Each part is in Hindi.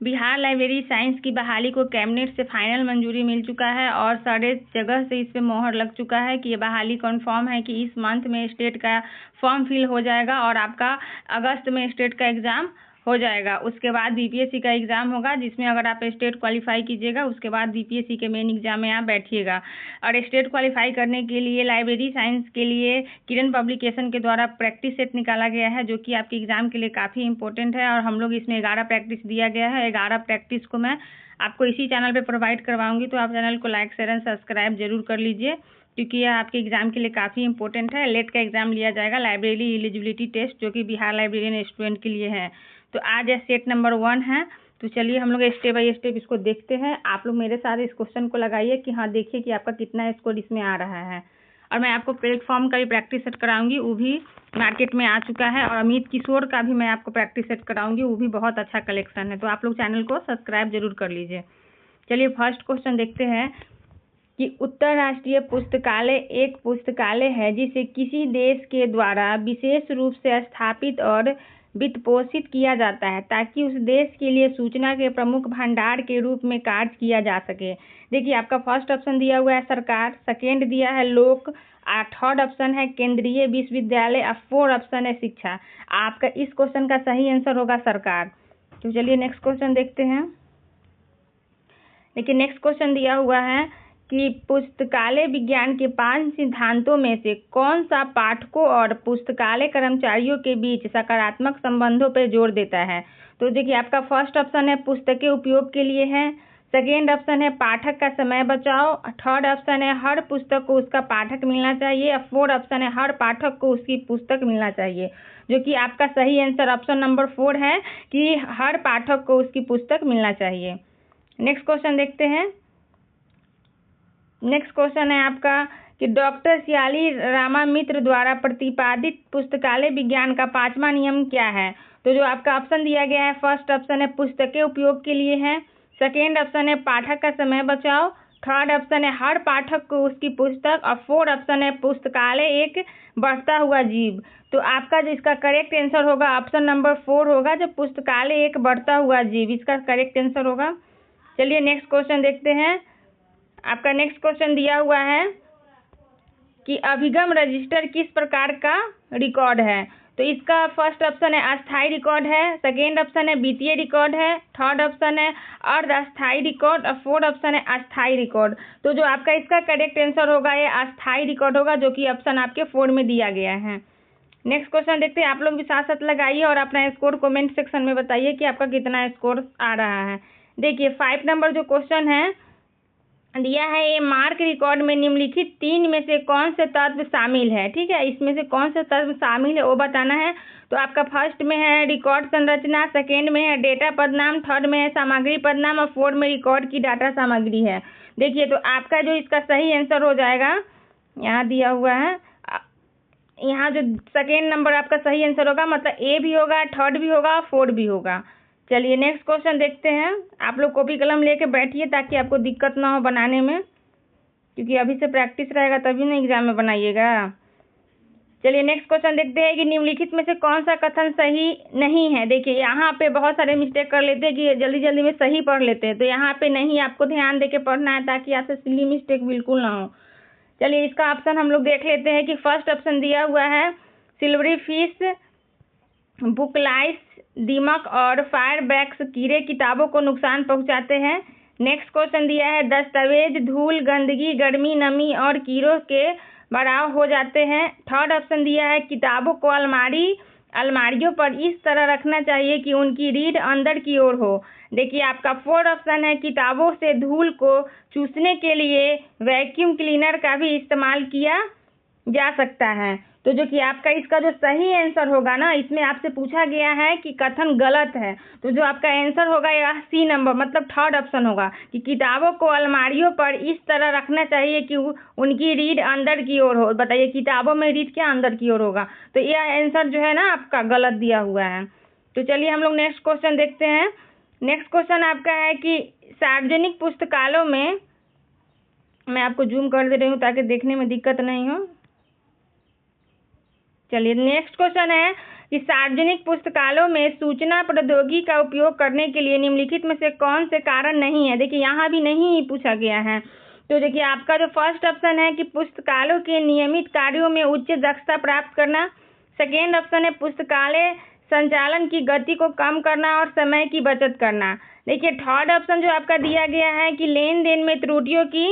बिहार लाइब्रेरी साइंस की बहाली को कैबिनेट से फाइनल मंजूरी मिल चुका है और सारे जगह से इस पे मोहर लग चुका है कि ये बहाली कन्फर्म है कि इस मंथ में स्टेट का फॉर्म फिल हो जाएगा और आपका अगस्त में स्टेट का एग्ज़ाम हो जाएगा। उसके बाद बीपीएससी का एग्ज़ाम होगा, जिसमें अगर आप स्टेट क्वालिफाई कीजिएगा उसके बाद बीपीएससी के मेन एग्ज़ाम में आप बैठिएगा। और स्टेट क्वालिफाई करने के लिए लाइब्रेरी साइंस के लिए किरण पब्लिकेशन के द्वारा प्रैक्टिस सेट निकाला गया है, जो कि आपके एग्ज़ाम के लिए काफ़ी इंपॉर्टेंट है। और हम लोग इसमें 11 प्रैक्टिस दिया गया है। 11 प्रैक्टिस को मैं आपको इसी चैनल पर प्रोवाइड करवाऊँगी, तो आप चैनल को लाइक शेयर एंड सब्सक्राइब जरूर कर लीजिए, क्योंकि यह आपके एग्ज़ाम के लिए काफ़ी इंपॉर्टेंट है। लेट का एग्ज़ाम लिया जाएगा, लाइब्रेरी एलिजिबिलिटी टेस्ट, जो कि बिहार लाइब्रेरियन स्टूडेंट के लिए है। तो आज सेट नंबर 1 है। तो चलिए हम लोग स्टेप बाय स्टेप इसको देखते हैं। आप लोग मेरे साथ इस क्वेश्चन को लगाइए कि हाँ, देखिए कि आपका कितना स्कोर इसमें आ रहा है। और मैं आपको प्लेटफॉर्म का भी प्रैक्टिस सेट कराऊंगी, वो भी मार्केट में आ चुका है। और अमित किशोर का भी मैं आपको प्रैक्टिस सेट कराऊंगी, वो भी बहुत अच्छा कलेक्शन है। तो आप लोग चैनल को सब्सक्राइब जरूर कर लीजिए। चलिए फर्स्ट क्वेश्चन देखते हैं कि उत्तर राष्ट्रीय पुस्तकालय एक पुस्तकालय है जिसे किसी देश के द्वारा विशेष रूप से स्थापित और वित्त पोषित किया जाता है, ताकि उस देश के लिए सूचना के प्रमुख भंडार के रूप में कार्य किया जा सके। देखिए, आपका फर्स्ट ऑप्शन दिया हुआ है सरकार, सेकेंड दिया है लोक, थर्ड ऑप्शन है केंद्रीय विश्वविद्यालय और फोर्थ ऑप्शन है शिक्षा। आपका इस क्वेश्चन का सही आंसर होगा सरकार। तो चलिए नेक्स्ट क्वेश्चन देखते हैं। देखिए, नेक्स्ट क्वेश्चन दिया हुआ है कि पुस्तकालय विज्ञान के 5 सिद्धांतों में से कौन सा पाठकों और पुस्तकालय कर्मचारियों के बीच सकारात्मक संबंधों पर जोर देता है। तो देखिए, आपका फर्स्ट ऑप्शन है पुस्तकें उपयोग के लिए है, सेकेंड ऑप्शन है पाठक का समय बचाओ, थर्ड ऑप्शन है हर पुस्तक को उसका पाठक मिलना चाहिए, और फोर्थ ऑप्शन है हर पाठक को उसकी पुस्तक मिलना चाहिए, जो कि आपका सही आंसर ऑप्शन नंबर 4 है कि हर पाठक को उसकी पुस्तक मिलना चाहिए। नेक्स्ट क्वेश्चन देखते हैं। नेक्स्ट क्वेश्चन है आपका कि डॉक्टर सियाली रामा मित्र द्वारा प्रतिपादित पुस्तकालय विज्ञान का 5वां नियम क्या है। तो जो आपका ऑप्शन दिया गया है, फर्स्ट ऑप्शन है पुस्तकें उपयोग के लिए है, सेकेंड ऑप्शन है पाठक का समय बचाओ, थर्ड ऑप्शन है हर पाठक को उसकी पुस्तक, और फोर्थ ऑप्शन है पुस्तकालय एक बढ़ता हुआ जीव। तो आपका जो इसका करेक्ट आंसर होगा ऑप्शन नंबर 4 होगा, जो पुस्तकालय एक बढ़ता हुआ जीव, इसका करेक्ट आंसर होगा। चलिए नेक्स्ट क्वेश्चन देखते हैं। आपका नेक्स्ट क्वेश्चन दिया हुआ है कि अभिगम रजिस्टर किस प्रकार का रिकॉर्ड है। तो इसका फर्स्ट ऑप्शन है अस्थायी रिकॉर्ड है, सेकेंड ऑप्शन है वित्तीय रिकॉर्ड है, थर्ड ऑप्शन है अर्ध अस्थायी रिकॉर्ड, और फोर्थ ऑप्शन है अस्थायी रिकॉर्ड। तो जो आपका इसका करेक्ट आंसर होगा ये अस्थायी रिकॉर्ड होगा, जो कि ऑप्शन आपके 4 में दिया गया है। नेक्स्ट क्वेश्चन देखते हैं। आप लोग भी साथ साथ लगाइए और अपना स्कोर कमेंट सेक्शन में बताइए कि आपका कितना स्कोर आ रहा है। देखिए 5 नंबर जो क्वेश्चन है दिया है, ये मार्क रिकॉर्ड में निम्नलिखित 3 में से कौन से तत्व शामिल है। ठीक है, इसमें से कौन से तत्व शामिल है वो बताना है। तो आपका फर्स्ट में है रिकॉर्ड संरचना, सेकेंड में है डेटा पदनाम, थर्ड में है सामग्री पदनाम, और फोर्थ में रिकॉर्ड की डाटा सामग्री है। देखिए, तो आपका जो इसका सही आंसर हो जाएगा, यहाँ दिया हुआ है, यहाँ जो सेकेंड नंबर आपका सही आंसर होगा, मतलब ए भी होगा, थर्ड भी होगा, फोर्थ भी होगा। चलिए नेक्स्ट क्वेश्चन देखते हैं। आप लोग कॉपी कलम लेके बैठिए ताकि आपको दिक्कत ना हो बनाने में, क्योंकि अभी से प्रैक्टिस रहेगा तभी ना एग्जाम में बनाइएगा। चलिए नेक्स्ट क्वेश्चन देखते हैं कि निम्नलिखित में से कौन सा कथन सही नहीं है। देखिए, यहाँ पे बहुत सारे मिस्टेक कर लेते हैं कि जल्दी जल्दी में सही पढ़ लेते हैं, तो यहाँ पे नहीं, आपको ध्यान देके पढ़ना है ताकि आपसे सिली मिस्टेक बिल्कुल ना हो। चलिए इसका ऑप्शन हम लोग देख लेते हैं कि फर्स्ट ऑप्शन दिया हुआ है सिल्वरी फिश, बुकलाइस, दीमक और फायरबैक्स कीड़े किताबों को नुकसान पहुंचाते हैं। नेक्स्ट क्वेश्चन दिया है दस्तावेज, धूल, गंदगी, गर्मी, नमी और कीड़ों के बढ़ाव हो जाते हैं। थर्ड ऑप्शन दिया है किताबों को अलमारियों पर इस तरह रखना चाहिए कि उनकी रीढ़ अंदर की ओर हो। देखिए, आपका फोर्थ ऑप्शन है किताबों से धूल को चूसने के लिए वैक्यूम क्लीनर का भी इस्तेमाल किया जा सकता है। तो जो कि आपका इसका जो सही आंसर होगा ना, इसमें आपसे पूछा गया है कि कथन गलत है, तो जो आपका आंसर होगा यह सी नंबर, मतलब थर्ड ऑप्शन होगा कि किताबों को अलमारियों पर इस तरह रखना चाहिए कि उनकी रीढ़ अंदर की ओर हो। बताइए किताबों में रीढ़ क्या अंदर की ओर होगा, तो यह आंसर जो है ना आपका गलत दिया हुआ है। तो चलिए हम लोग नेक्स्ट क्वेश्चन देखते हैं। नेक्स्ट क्वेश्चन आपका है कि सार्वजनिक पुस्तकालयों में, मैं आपको जूम कर दे रही हूँ ताकि देखने में दिक्कत नहीं हो। चलिए नेक्स्ट क्वेश्चन है कि सार्वजनिक पुस्तकालयों में सूचना प्रौद्योगिकी का उपयोग करने के लिए निम्नलिखित में से कौन से कारण नहीं है। देखिए यहाँ भी नहीं पूछा गया है। तो देखिए आपका जो फर्स्ट ऑप्शन है कि पुस्तकालयों के नियमित कार्यों में उच्च दक्षता प्राप्त करना। सेकेंड ऑप्शन है पुस्तकालय संचालन की गति को कम करना और समय की बचत करना। देखिए थर्ड ऑप्शन जो आपका दिया गया है कि लेन देन में त्रुटियों की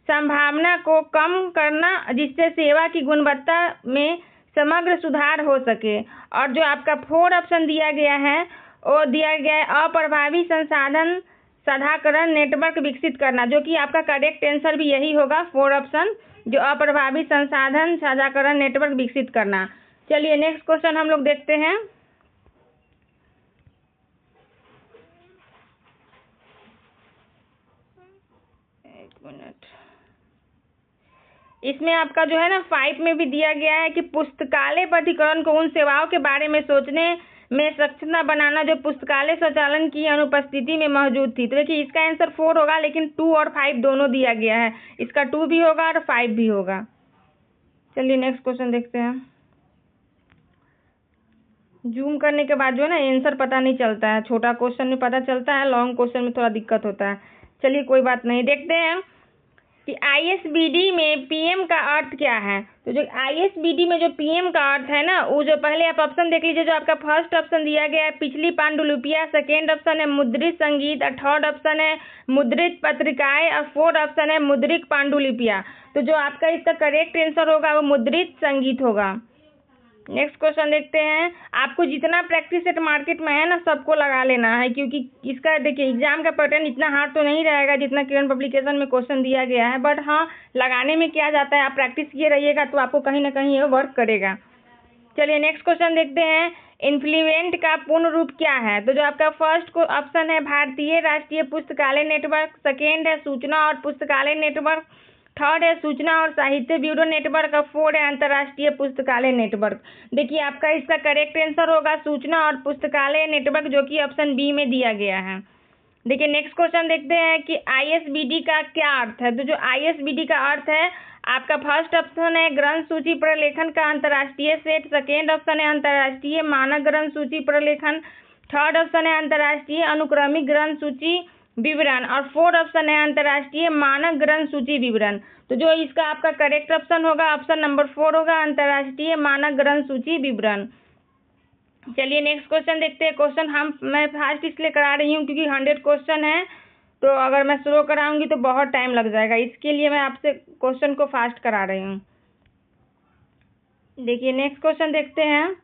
संभावना को कम करना जिससे सेवा की गुणवत्ता में समग्र सुधार हो सके। और जो आपका फोर्थ ऑप्शन दिया गया है वो दिया गया है अप्रभावी संसाधन साझाकरण नेटवर्क विकसित करना, जो कि आपका करेक्ट आंसर भी यही होगा, फोर्थ ऑप्शन जो अप्रभावी संसाधन साझाकरण नेटवर्क विकसित करना। चलिए नेक्स्ट क्वेश्चन हम लोग देखते हैं। एक मिनट, इसमें आपका जो है ना 5 में भी दिया गया है कि पुस्तकालय प्राधिकरण को उन सेवाओं के बारे में सोचने में सक्षमता बनाना जो पुस्तकालय संचालन की अनुपस्थिति में मौजूद थी। तो देखिए इसका आंसर 4 होगा, लेकिन 2 और 5 दोनों दिया गया है, इसका 2 भी होगा और 5 भी होगा। चलिए नेक्स्ट क्वेश्चन देखते हैं। जूम करने के बाद जो है ना आंसर पता नहीं चलता है, छोटा क्वेश्चन में पता चलता है, लॉन्ग क्वेश्चन में थोड़ा दिक्कत होता है। चलिए कोई बात नहीं, देखते हैं कि आईएसबीडी में पीएम का अर्थ क्या है। तो जो आईएसबीडी में जो पीएम का अर्थ है ना, वो जो पहले आप ऑप्शन देख लीजिए। जो आपका फर्स्ट ऑप्शन दिया गया है पिछली पांडुलिपियां, सेकेंड ऑप्शन है मुद्रित संगीत और थर्ड ऑप्शन है मुद्रित पत्रिकाएं और फोर्थ ऑप्शन है मुद्रित पांडुलिपियां। तो जो आपका इसका करेक्ट आंसर होगा वो मुद्रित संगीत होगा। नेक्स्ट क्वेश्चन देखते हैं। आपको जितना प्रैक्टिस सेट मार्केट में है ना सबको लगा लेना है, क्योंकि इसका देखिए एग्जाम का पैटर्न इतना हार्ड तो नहीं रहेगा जितना किरण पब्लिकेशन में क्वेश्चन दिया गया है, बट हाँ लगाने में क्या जाता है, आप प्रैक्टिस किए रहिएगा तो आपको कहीं ना कहीं ये वर्क करेगा। चलिए नेक्स्ट क्वेश्चन देखते हैं। इन्फ्लुएंट का पूर्ण रूप क्या है। तो जो आपका फर्स्ट ऑप्शन है भारतीय राष्ट्रीय पुस्तकालय नेटवर्क, सेकेंड है सूचना और पुस्तकालय नेटवर्क, थर्ड है सूचना और साहित्य ब्यूरो नेटवर्क और फोर्थ है अंतर्राष्ट्रीय पुस्तकालय नेटवर्क। देखिए आपका इसका करेक्ट आंसर होगा सूचना और पुस्तकालय नेटवर्क, जो कि ऑप्शन बी में दिया गया है। देखिए नेक्स्ट क्वेश्चन देखते हैं कि आईएसबीडी का क्या अर्थ है। तो जो आईएसबीडी का अर्थ है आपका फर्स्ट ऑप्शन है ग्रंथ सूची प्रलेखन का अंतर्राष्ट्रीय सेट, सेकेंड ऑप्शन है अंतर्राष्ट्रीय मानक ग्रंथ सूची प्रलेखन, थर्ड ऑप्शन है अंतर्राष्ट्रीय अनुक्रमिक ग्रंथ सूची विवरण और फोर्थ ऑप्शन है अंतर्राष्ट्रीय मानक ग्रंथ सूची विवरण। तो जो इसका आपका करेक्ट ऑप्शन होगा ऑप्शन नंबर 4 होगा, अंतर्राष्ट्रीय मानक ग्रंथ सूची विवरण। चलिए नेक्स्ट क्वेश्चन देखते हैं। क्वेश्चन मैं फास्ट इसलिए करा रही हूँ क्योंकि 100 क्वेश्चन है, तो अगर मैं स्लो कराऊंगी तो बहुत टाइम लग जाएगा, इसके लिए मैं आपसे क्वेश्चन को फास्ट करा रही हूँ। देखिए नेक्स्ट क्वेश्चन देखते हैं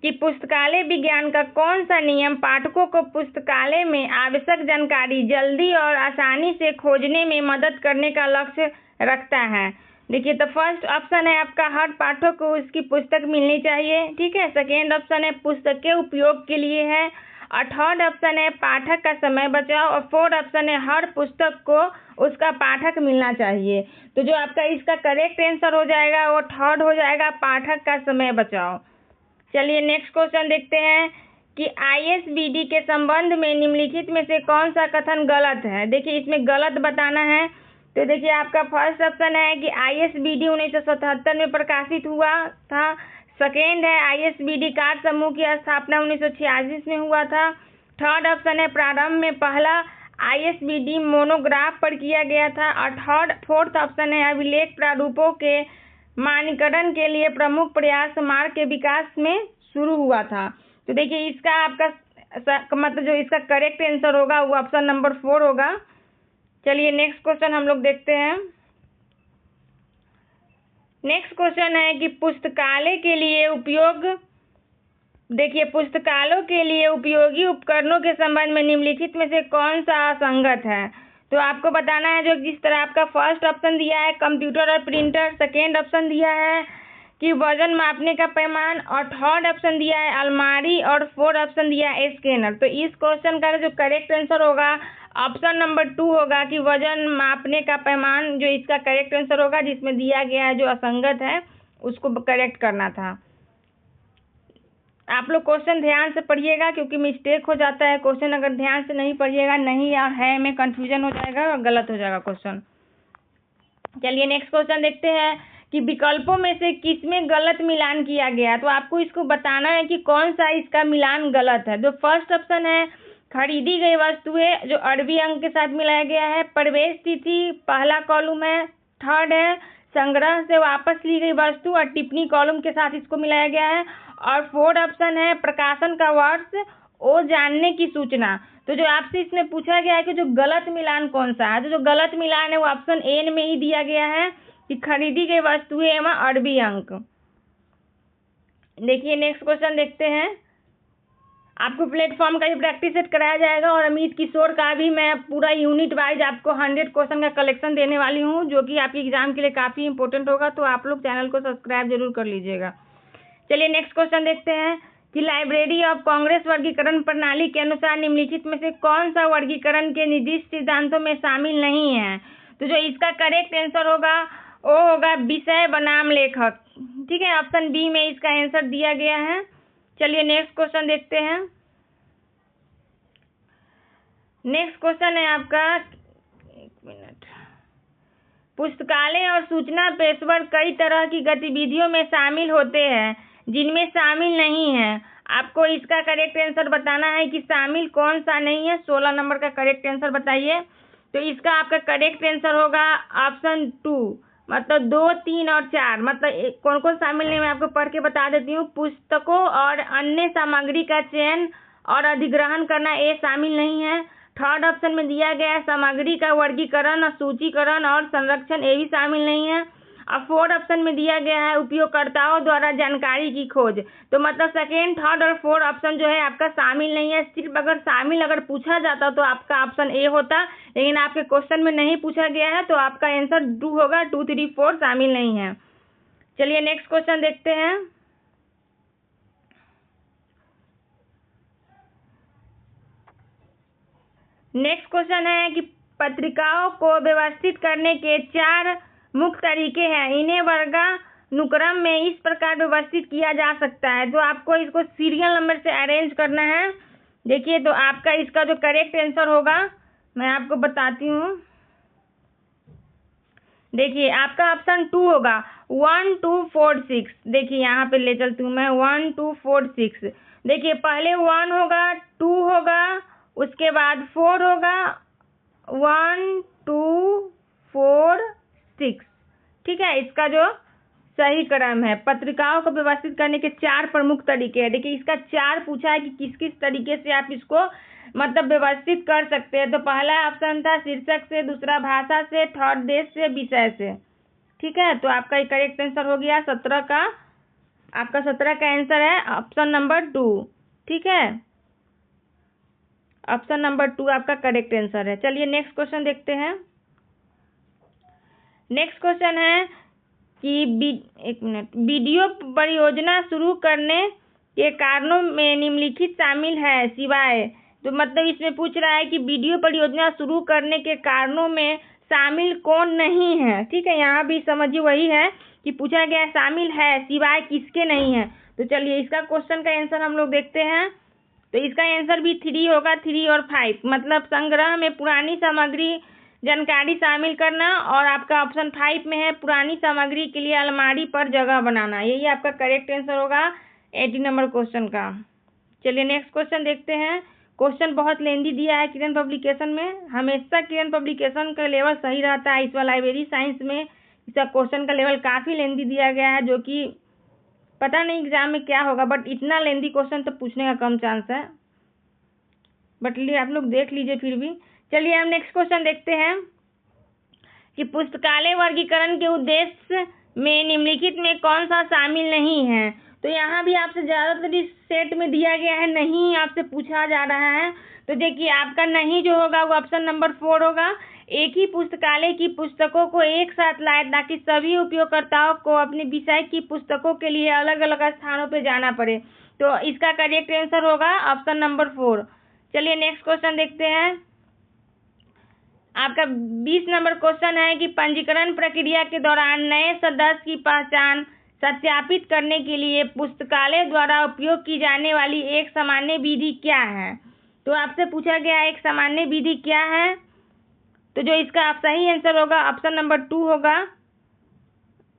कि पुस्तकालय विज्ञान का कौन सा नियम पाठकों को पुस्तकालय में आवश्यक जानकारी जल्दी और आसानी से खोजने में मदद करने का लक्ष्य रखता है। देखिए तो फर्स्ट ऑप्शन है आपका हर पाठक को उसकी पुस्तक मिलनी चाहिए, ठीक है। सेकेंड ऑप्शन है पुस्तक के उपयोग के लिए है और थर्ड ऑप्शन है पाठक का समय बचाओ और फोर्थ ऑप्शन है हर पुस्तक को उसका पाठक मिलना चाहिए। तो जो आपका इसका करेक्ट आंसर हो जाएगा वो थर्ड हो जाएगा, पाठक का समय बचाओ। चलिए नेक्स्ट क्वेश्चन देखते हैं कि आईएसबीडी के संबंध में निम्नलिखित में से कौन सा कथन गलत है। देखिए इसमें गलत बताना है। तो देखिए आपका फर्स्ट ऑप्शन है कि आईएसबीडी 1977 में प्रकाशित हुआ था, सेकेंड है आईएसबीडी कार्य समूह की स्थापना 1986 में हुआ था, थर्ड ऑप्शन है प्रारंभ में पहला आईएसबीडी मोनोग्राफ पर किया गया था और फोर्थ ऑप्शन है अभिलेख प्रारूपों के मानकीकरण के लिए प्रमुख प्रयास मार्ग के विकास में शुरू हुआ था। तो देखिए इसका आपका मतलब जो इसका करेक्ट आंसर होगा वो ऑप्शन नंबर 4 होगा। चलिए नेक्स्ट क्वेश्चन हम लोग देखते हैं। नेक्स्ट क्वेश्चन है कि पुस्तकालय के लिए उपयोग, देखिए पुस्तकालयों के लिए उपयोगी उपकरणों के संबंध में निम्नलिखित में से कौन सा असंगत है। तो आपको बताना है जो जिस तरह आपका फर्स्ट ऑप्शन दिया है कंप्यूटर और प्रिंटर, सेकेंड ऑप्शन दिया है कि वजन मापने का पैमान और थर्ड ऑप्शन दिया है अलमारी और फोर्थ ऑप्शन दिया है स्कैनर। तो इस क्वेश्चन का जो करेक्ट आंसर होगा ऑप्शन नंबर 2 होगा कि वजन मापने का पैमान, जो इसका करेक्ट आंसर होगा जिसमें दिया गया है जो असंगत है उसको करेक्ट करना था। आप लोग क्वेश्चन ध्यान से पढ़िएगा क्योंकि मिस्टेक हो जाता है, क्वेश्चन अगर ध्यान से नहीं पढ़िएगा नहीं और है में कंफ्यूजन हो जाएगा और गलत हो जाएगा क्वेश्चन। चलिए नेक्स्ट क्वेश्चन देखते हैं कि विकल्पों में से किसमें गलत मिलान किया गया। तो आपको इसको बताना है कि कौन सा इसका मिलान गलत है। तो फर्स्ट ऑप्शन है खरीदी गई वस्तुएं, जो अरबी अंक के साथ मिलाया गया है। प्रवेश तिथि पहला कॉलम है। थर्ड है संग्रह से वापस ली गई वस्तु और टिप्पणी कॉलम के साथ इसको मिलाया गया है। और फोर्थ ऑप्शन है प्रकाशन का वर्ष ओ जानने की सूचना। तो जो आपसे इसमें पूछा गया है कि जो गलत मिलान कौन सा है, तो जो गलत मिलान है वो ऑप्शन ए में ही दिया गया है कि खरीदी गई वस्तुएं एवं अरबी अंक। देखिए नेक्स्ट क्वेश्चन देखते हैं। आपको प्लेटफॉर्म का भी प्रैक्टिस सेट कराया जाएगा और अमित किशोर का भी मैं पूरा यूनिट वाइज आपको 100 क्वेश्चन का कलेक्शन देने वाली हूँ, जो कि आपके एग्जाम के लिए काफ़ी इंपॉर्टेंट होगा। तो आप लोग चैनल को सब्सक्राइब जरूर कर लीजिएगा। चलिए नेक्स्ट क्वेश्चन देखते हैं कि लाइब्रेरी ऑफ कांग्रेस वर्गीकरण प्रणाली के अनुसार निम्नलिखित में से कौन सा वर्गीकरण के निर्दिष्ट सिद्धांतों में शामिल नहीं है। तो जो इसका करेक्ट आंसर होगा वो होगा विषय बनाम लेखक। ठीक है, ऑप्शन बी में इसका आंसर दिया गया है। चलिए नेक्स्ट क्वेश्चन देखते हैं। नेक्स्ट क्वेश्चन है आपका, एक मिनट, पुस्तकालय और सूचना पेशेवर कई तरह की गतिविधियों में शामिल होते हैं जिनमें शामिल नहीं है। आपको इसका करेक्ट आंसर बताना है कि शामिल कौन सा नहीं है। 16 नंबर का करेक्ट आंसर बताइए। तो इसका आपका करेक्ट आंसर होगा ऑप्शन 2, मतलब 2, 3 और 4। मतलब कौन कौन शामिल नहीं, मैं आपको पढ़ के बता देती हूँ। पुस्तकों और अन्य सामग्री का चयन और अधिग्रहण करना, ये शामिल नहीं है। थर्ड ऑप्शन में दिया गया है सामग्री का वर्गीकरण और सूचीकरण और संरक्षण, ये भी शामिल नहीं है। और फोर्थ ऑप्शन में दिया गया है उपयोगकर्ताओं द्वारा जानकारी की खोज। तो मतलब सेकेंड, थर्ड और फोर्थ ऑप्शन जो है आपका शामिल नहीं है। सिर्फ अगर शामिल अगर पूछा जाता तो आपका ऑप्शन ए होता, लेकिन आपके क्वेश्चन में नहीं पूछा गया है तो आपका आंसर 2 होगा। 2, 3, 4 शामिल नहीं है। चलिए नेक्स्ट क्वेश्चन देखते हैं। नेक्स्ट क्वेश्चन है कि पत्रिकाओं को व्यवस्थित करने के 4 मुख्य तरीके हैं, इन्हें वर्गानुक्रम में इस प्रकार व्यवस्थित किया जा सकता है। तो आपको इसको सीरियल नंबर से अरेंज करना है। देखिए तो आपका इसका जो करेक्ट आंसर होगा मैं आपको बताती हूँ। देखिए आपका ऑप्शन 2 होगा, 1, 2, 4, 6। देखिए यहाँ पे ले चलती हूँ मैं, 1, 2, 4, 6। देखिए पहले 1 होगा, 2 होगा, उसके बाद 4 होगा, 1, 2, 4, 6। ठीक है, इसका जो सही क्रम है। पत्रिकाओं को व्यवस्थित करने के 4 प्रमुख तरीके हैं। देखिए इसका 4 पूछा है कि किस किस तरीके से आप इसको मतलब व्यवस्थित कर सकते हैं। तो पहला ऑप्शन था शीर्षक से, दूसरा भाषा से, थर्ड देश से, विषय से। ठीक है, तो आपका करेक्ट आंसर हो गया 17 का। आपका 17 का आंसर है ऑप्शन नंबर 2। ठीक है, ऑप्शन नंबर 2 आपका करेक्ट आंसर है। चलिए नेक्स्ट क्वेश्चन देखते हैं। नेक्स्ट क्वेश्चन है कि एक मिनट, वीडियो परियोजना शुरू करने के कारणों में निम्नलिखित शामिल है सिवाय। तो मतलब इसमें पूछ रहा है कि वीडियो परियोजना शुरू करने के कारणों में शामिल कौन नहीं है। ठीक है, यहाँ भी समझिए वही है कि पूछा गया शामिल है सिवाय किसके नहीं है। तो चलिए इसका क्वेश्चन का आंसर हम लोग देखते हैं। तो इसका आंसर भी 3 होगा, 3 और 5। मतलब संग्रह में पुरानी सामग्री जानकारी शामिल करना, और आपका ऑप्शन 5 में है पुरानी सामग्री के लिए अलमारी पर जगह बनाना। यही आपका करेक्ट आंसर होगा 80 नंबर क्वेश्चन का। चलिए नेक्स्ट क्वेश्चन देखते हैं। क्वेश्चन बहुत लेंदी दिया है किरण पब्लिकेशन में। हमेशा किरण पब्लिकेशन का लेवल सही रहता है। इस बार लाइब्रेरी साइंस में इसका क्वेश्चन का लेवल काफ़ी लेंदी दिया गया है, जो कि पता नहीं एग्जाम में क्या होगा, बट इतना लेंदी क्वेश्चन तो पूछने का कम चांस है। बट आप लोग देख लीजिए फिर भी। चलिए हम नेक्स्ट क्वेश्चन देखते हैं कि पुस्तकालय वर्गीकरण के उद्देश्य में निम्नलिखित में कौन सा शामिल नहीं है। तो यहाँ भी आपसे ज़्यादातर इस सेट में दिया गया है नहीं, आपसे पूछा जा रहा है। तो देखिए आपका नहीं जो होगा वो ऑप्शन नंबर 4 होगा। एक ही पुस्तकालय की पुस्तकों को एक साथ लाए ताकि सभी उपयोगकर्ताओं को अपने विषय की पुस्तकों के लिए अलग अलग स्थानों पर जाना पड़े। तो इसका करेक्ट आंसर होगा ऑप्शन नंबर 4। चलिए नेक्स्ट क्वेश्चन देखते हैं। आपका 20 नंबर क्वेश्चन है कि पंजीकरण प्रक्रिया के दौरान नए सदस्य की पहचान सत्यापित करने के लिए पुस्तकालय द्वारा उपयोग की जाने वाली एक सामान्य विधि क्या है। तो आपसे पूछा गया एक सामान्य विधि क्या है। तो जो इसका सही आंसर होगा ऑप्शन नंबर 2 होगा।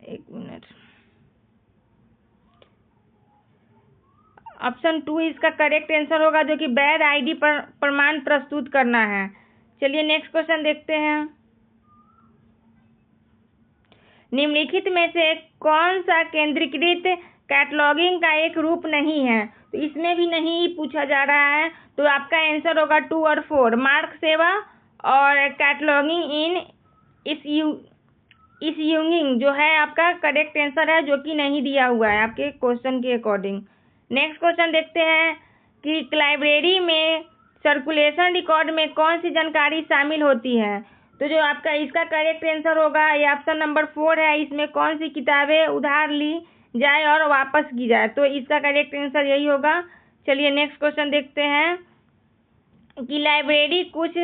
एक मिनट, ऑप्शन 2 इसका करेक्ट आंसर होगा, जो कि वैध आईडी पर प्रमाण प्रस्तुत करना है। चलिए नेक्स्ट क्वेश्चन देखते हैं। निम्नलिखित में से कौन सा केंद्रीकृत कैटलॉगिंग का एक रूप नहीं है? तो इसमें भी नहीं पूछा जा रहा है, तो आपका आंसर होगा 2 और 4, मार्क सेवा और कैटलॉगिंग इन इश्यूइंग जो है आपका करेक्ट आंसर है, जो कि नहीं दिया हुआ है आपके क्वेश्चन के अकॉर्डिंग। नेक्स्ट क्वेश्चन देखते हैं कि लाइब्रेरी में सर्कुलेशन रिकॉर्ड में कौन सी जानकारी शामिल होती है? तो जो आपका इसका करेक्ट आंसर होगा ये ऑप्शन नंबर 4 है, इसमें कौन सी किताबें उधार ली जाए और वापस की जाए, तो इसका करेक्ट आंसर यही होगा। चलिए नेक्स्ट क्वेश्चन देखते हैं कि लाइब्रेरी कुछ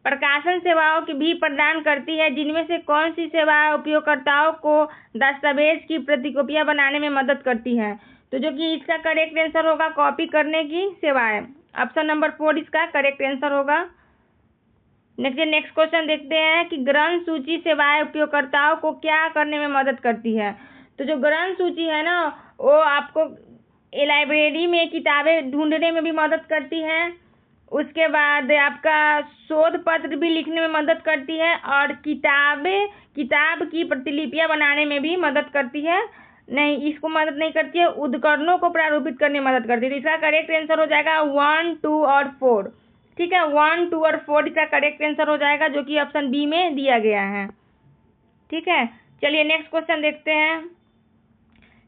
प्रकाशन सेवाओं की भी प्रदान करती है, जिनमें से कौन सी सेवाएं उपयोगकर्ताओं को दस्तावेज की प्रतिकॉपियां बनाने में मदद करती हैं? तो जो कि इसका करेक्ट आंसर होगा कॉपी करने की सेवाएं, ऑप्शन नंबर 4 इसका करेक्ट आंसर होगा। नेक्स्ट क्वेश्चन देखते हैं कि ग्रंथ सूची सेवाएं उपयोगकर्ताओं को क्या करने में मदद करती है? तो जो ग्रंथ सूची है ना, वो आपको लाइब्रेरी में किताबें ढूंढने में भी मदद करती है, उसके बाद आपका शोध पत्र भी लिखने में मदद करती है, और किताब की प्रतिलिपियां बनाने में भी मदद करती है। नहीं, इसको मदद नहीं करती है, उपकरणों को प्रारूपित करने में मदद करती है। तो इसका करेक्ट आंसर हो जाएगा 1, 2 और 4। ठीक है, 1, 2 और 4 इसका करेक्ट आंसर हो जाएगा, जो कि ऑप्शन बी में दिया गया है। ठीक है, चलिए नेक्स्ट क्वेश्चन देखते हैं।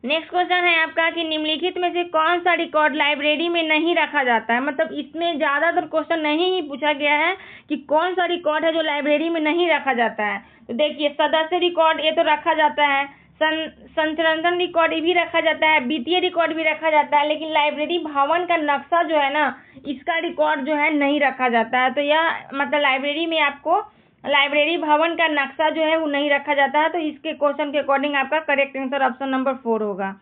नेक्स्ट क्वेश्चन है आपका कि निम्नलिखित में से कौन सा रिकॉर्ड लाइब्रेरी में नहीं रखा जाता है? मतलब इसमें ज्यादातर क्वेश्चन नहीं ही पूछा गया है कि कौन सा रिकॉर्ड है जो लाइब्रेरी में नहीं रखा जाता है। तो देखिए, सदस्य रिकॉर्ड ये तो रखा जाता है, संचरण रिकॉर्ड भी रखा जाता है, वित्तीय रिकॉर्ड भी रखा जाता है, लेकिन लाइब्रेरी भवन का नक्शा जो है ना, इसका रिकॉर्ड जो है नहीं रखा जाता है। तो यह मतलब लाइब्रेरी में आपको लाइब्रेरी भवन का नक्शा जो है वो नहीं रखा जाता है, तो इसके क्वेश्चन के अकॉर्डिंग आपका करेक्ट आंसर ऑप्शन नंबर 4 होगा।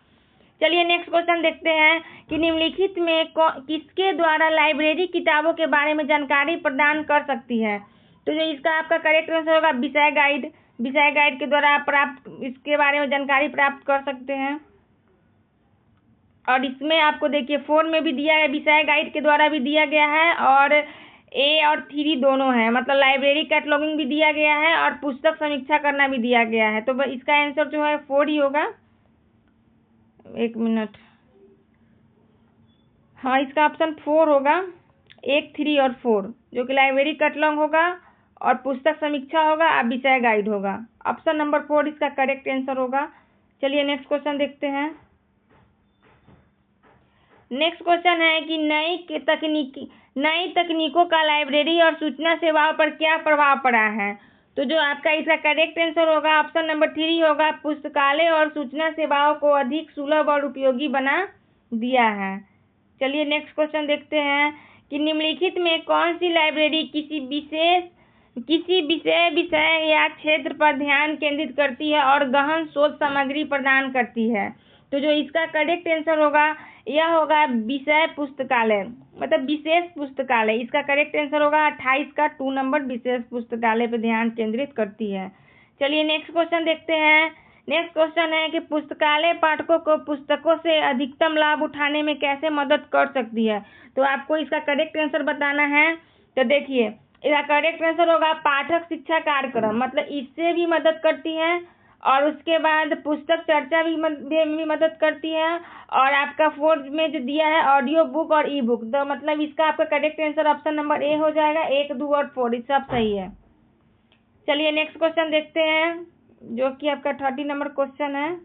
चलिए नेक्स्ट क्वेश्चन देखते हैं कि निम्नलिखित में किसके द्वारा लाइब्रेरी किताबों के बारे में जानकारी प्रदान कर सकती है? तो जो इसका आपका करेक्ट आंसर होगा विषय गाइड के द्वारा आप इसके बारे में जानकारी प्राप्त कर सकते हैं। और इसमें आपको देखिए 4 में भी दिया है, विषय गाइड के द्वारा भी दिया गया है, और ए और 3 दोनों है, मतलब लाइब्रेरी कैटलॉगिंग भी दिया गया है और पुस्तक समीक्षा करना भी दिया गया है। तो इसका आंसर जो है 4 ही होगा। एक मिनट, हाँ इसका ऑप्शन 4 होगा, 1, 3 और 4, जो कि लाइब्रेरी कैटलॉग होगा और पुस्तक समीक्षा होगा और विषय गाइड होगा। ऑप्शन नंबर 4 इसका करेक्ट आंसर होगा। चलिए नेक्स्ट क्वेश्चन देखते हैं। नेक्स्ट क्वेश्चन है कि नई तकनीकों का लाइब्रेरी और सूचना सेवाओं पर क्या प्रभाव पड़ा है? तो जो आपका इसका करेक्ट आंसर होगा ऑप्शन नंबर 3 होगा, पुस्तकालय और सूचना सेवाओं को अधिक सुलभ और उपयोगी बना दिया है। चलिए नेक्स्ट क्वेश्चन देखते हैं कि निम्नलिखित में कौन सी लाइब्रेरी किसी विषय या क्षेत्र पर ध्यान केंद्रित करती है और गहन शोध सामग्री प्रदान करती है? तो जो इसका करेक्ट आंसर होगा यह होगा विषय पुस्तकालय, मतलब विशेष पुस्तकालय। इसका करेक्ट आंसर होगा 28 का 2 नंबर, विशेष पुस्तकालय पर ध्यान केंद्रित करती है। चलिए नेक्स्ट क्वेश्चन देखते हैं। नेक्स्ट क्वेश्चन है कि पुस्तकालय पाठकों को पुस्तकों से अधिकतम लाभ उठाने में कैसे मदद कर सकती है? तो आपको इसका करेक्ट आंसर बताना है। तो देखिए, इसका करेक्ट आंसर होगा पाठक शिक्षा कार्यक्रम, मतलब इससे भी मदद करती है, और उसके बाद पुस्तक चर्चा भी मदद करती है, और आपका 4 में जो दिया है ऑडियो बुक और ई बुक, तो मतलब इसका आपका correct answer option number A हो जाएगा। 1, 2 और 4 सब सही है। चलिए नेक्स्ट क्वेश्चन देखते हैं, जो कि आपका 30 नंबर क्वेश्चन है।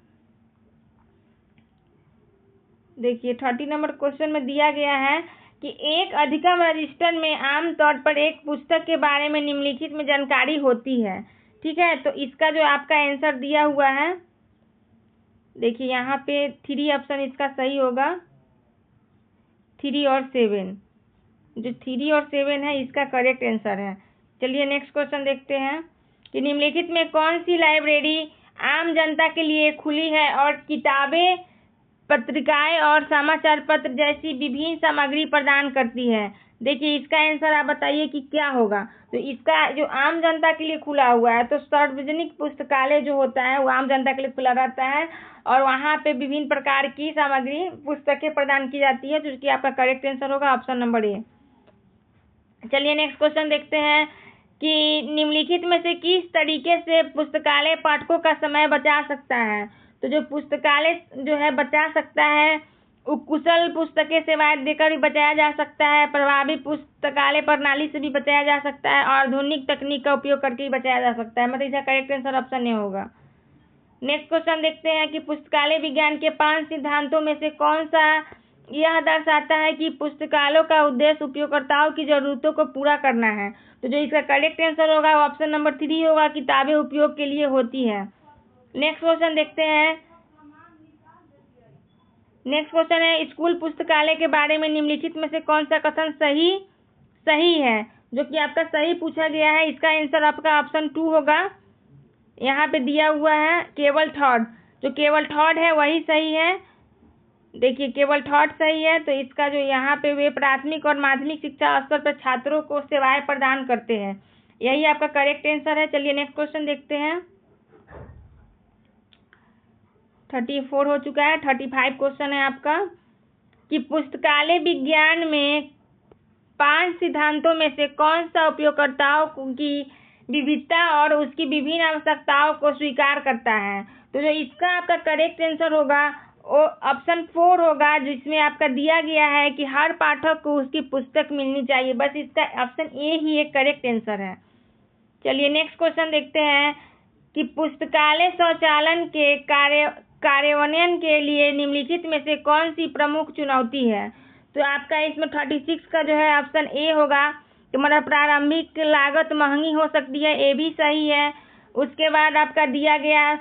देखिए 30 नंबर क्वेश्चन में दिया गया है कि एक अधिगम रजिस्टर में आमतौर पर एक पुस्तक के बारे में निम्नलिखित में जानकारी होती है। ठीक है, तो इसका जो आपका आंसर दिया हुआ है, देखिए यहाँ पे 3 ऑप्शन इसका सही होगा, 3 और 7, जो 3 और 7 है इसका करेक्ट आंसर है। चलिए नेक्स्ट क्वेश्चन देखते हैं कि निम्नलिखित में कौन सी लाइब्रेरी आम जनता के लिए खुली है और किताबें, पत्रिकाएं और समाचार पत्र जैसी विभिन्न सामग्री प्रदान करती है? देखिए इसका आंसर आप बताइए कि क्या होगा। तो इसका जो आम जनता के लिए खुला हुआ है, तो सार्वजनिक पुस्तकालय जो होता है वो आम जनता के लिए खुला रहता है, और वहाँ पे विभिन्न प्रकार की सामग्री पुस्तकें प्रदान की जाती है, जो कि आपका करेक्ट आंसर होगा ऑप्शन नंबर ए। चलिए नेक्स्ट क्वेश्चन देखते हैं कि निम्नलिखित में से किस तरीके से पुस्तकालय पाठकों का समय बचा सकता है। तो जो पुस्तकालय जो है बचा सकता है, कुशल पुस्तकें सेवाएं देकर भी बचाया जा सकता है, प्रभावी पुस्तकालय प्रणाली से भी बचाया जा सकता है, और आधुनिक तकनीक का उपयोग करके भी बचाया जा सकता है। मतलब इसका करेक्ट आंसर ऑप्शन ए होगा। नेक्स्ट क्वेश्चन देखते हैं कि पुस्तकालय विज्ञान के 5 सिद्धांतों में से कौन सा यह दर्शाता है कि पुस्तकालयों का उद्देश्य उपयोगकर्ताओं की जरूरतों को पूरा करना है। तो जो इसका करेक्ट आंसर होगा वो ऑप्शन नंबर 3 होगा, किताबें उपयोग के लिए होती है। नेक्स्ट क्वेश्चन देखते हैं। नेक्स्ट क्वेश्चन है, स्कूल पुस्तकालय के बारे में निम्नलिखित में से कौन सा कथन सही है, जो कि आपका सही पूछा गया है। इसका आंसर आपका ऑप्शन 2 होगा। यहाँ पे दिया हुआ है केवल थर्ड, जो केवल थर्ड है वही सही है। देखिए केवल थर्ड सही है, तो इसका जो यहाँ पे वे प्राथमिक और माध्यमिक शिक्षा स्तर पर छात्रों को सेवाएं प्रदान करते हैं, यही आपका करेक्ट आंसर है। चलिए नेक्स्ट क्वेश्चन देखते हैं। 34 हो चुका है। 35 क्वेश्चन है आपका कि पुस्तकालय विज्ञान में 5 सिद्धांतों में से कौन सा उपयोगकर्ताओं की विविधता और उसकी विभिन्न आवश्यकताओं को स्वीकार करता है। तो जो इसका आपका करेक्ट आंसर होगा वो ऑप्शन 4 होगा, जिसमें आपका दिया गया है कि हर पाठक को उसकी पुस्तक मिलनी चाहिए। बस इसका ऑप्शन ए ही एक करेक्ट आंसर है। चलिए नेक्स्ट क्वेश्चन देखते हैं कि पुस्तकालय स्वचालन के कार्यान्वयन के लिए निम्नलिखित में से कौन सी प्रमुख चुनौती है। तो आपका इसमें 36 का जो है ऑप्शन ए होगा। तो मतलब प्रारंभिक लागत महंगी हो सकती है, ए भी सही है। उसके बाद आपका दिया गया है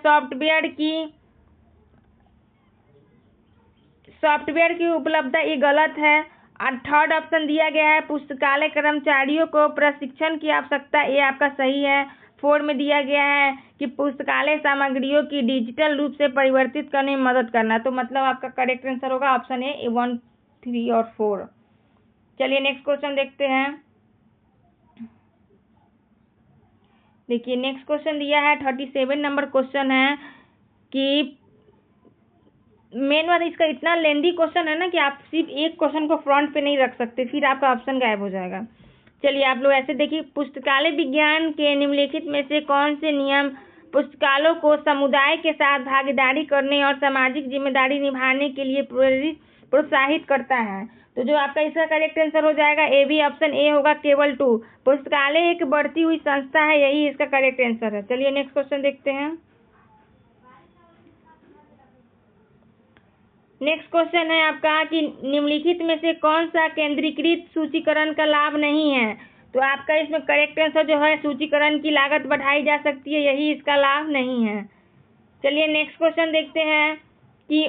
सॉफ्टवेयर की उपलब्धता, ये गलत है। और थर्ड ऑप्शन दिया गया है पुस्तकालय कर्मचारियों को प्रशिक्षण की आवश्यकता, ये आपका सही है। 4 में दिया गया है कि पुस्तकालय सामग्रियों की डिजिटल रूप से परिवर्तित करने में मदद करना। तो मतलब आपका करेक्ट आंसर होगा ऑप्शन ए 1, 3 और 4। चलिए नेक्स्ट क्वेश्चन देखते हैं। देखिए नेक्स्ट क्वेश्चन दिया है 37 नंबर क्वेश्चन है कि मेन बात इसका इतना लेंदी क्वेश्चन है ना कि आप सिर्फ एक क्वेश्चन को फ्रंट पे नहीं रख सकते, फिर आपका ऑप्शन गायब हो जाएगा। चलिए आप लोग ऐसे देखिए, पुस्तकालय विज्ञान के निम्नलिखित में से कौन से नियम पुस्तकालयों को समुदाय के साथ भागीदारी करने और सामाजिक जिम्मेदारी निभाने के लिए प्रोत्साहित करता है। तो जो आपका इसका करेक्ट आंसर हो जाएगा ए भी ऑप्शन ए होगा, केवल 2। पुस्तकालय एक बढ़ती हुई संस्था है, यही इसका करेक्ट आंसर है। चलिए नेक्स्ट क्वेश्चन देखते हैं। नेक्स्ट क्वेश्चन है आपका कि निम्नलिखित में से कौन सा केंद्रीकृत सूचीकरण का लाभ नहीं है। तो आपका इसमें करेक्ट आंसर जो है सूचीकरण की लागत बढ़ाई जा सकती है, यही इसका लाभ नहीं है। चलिए नेक्स्ट क्वेश्चन देखते हैं कि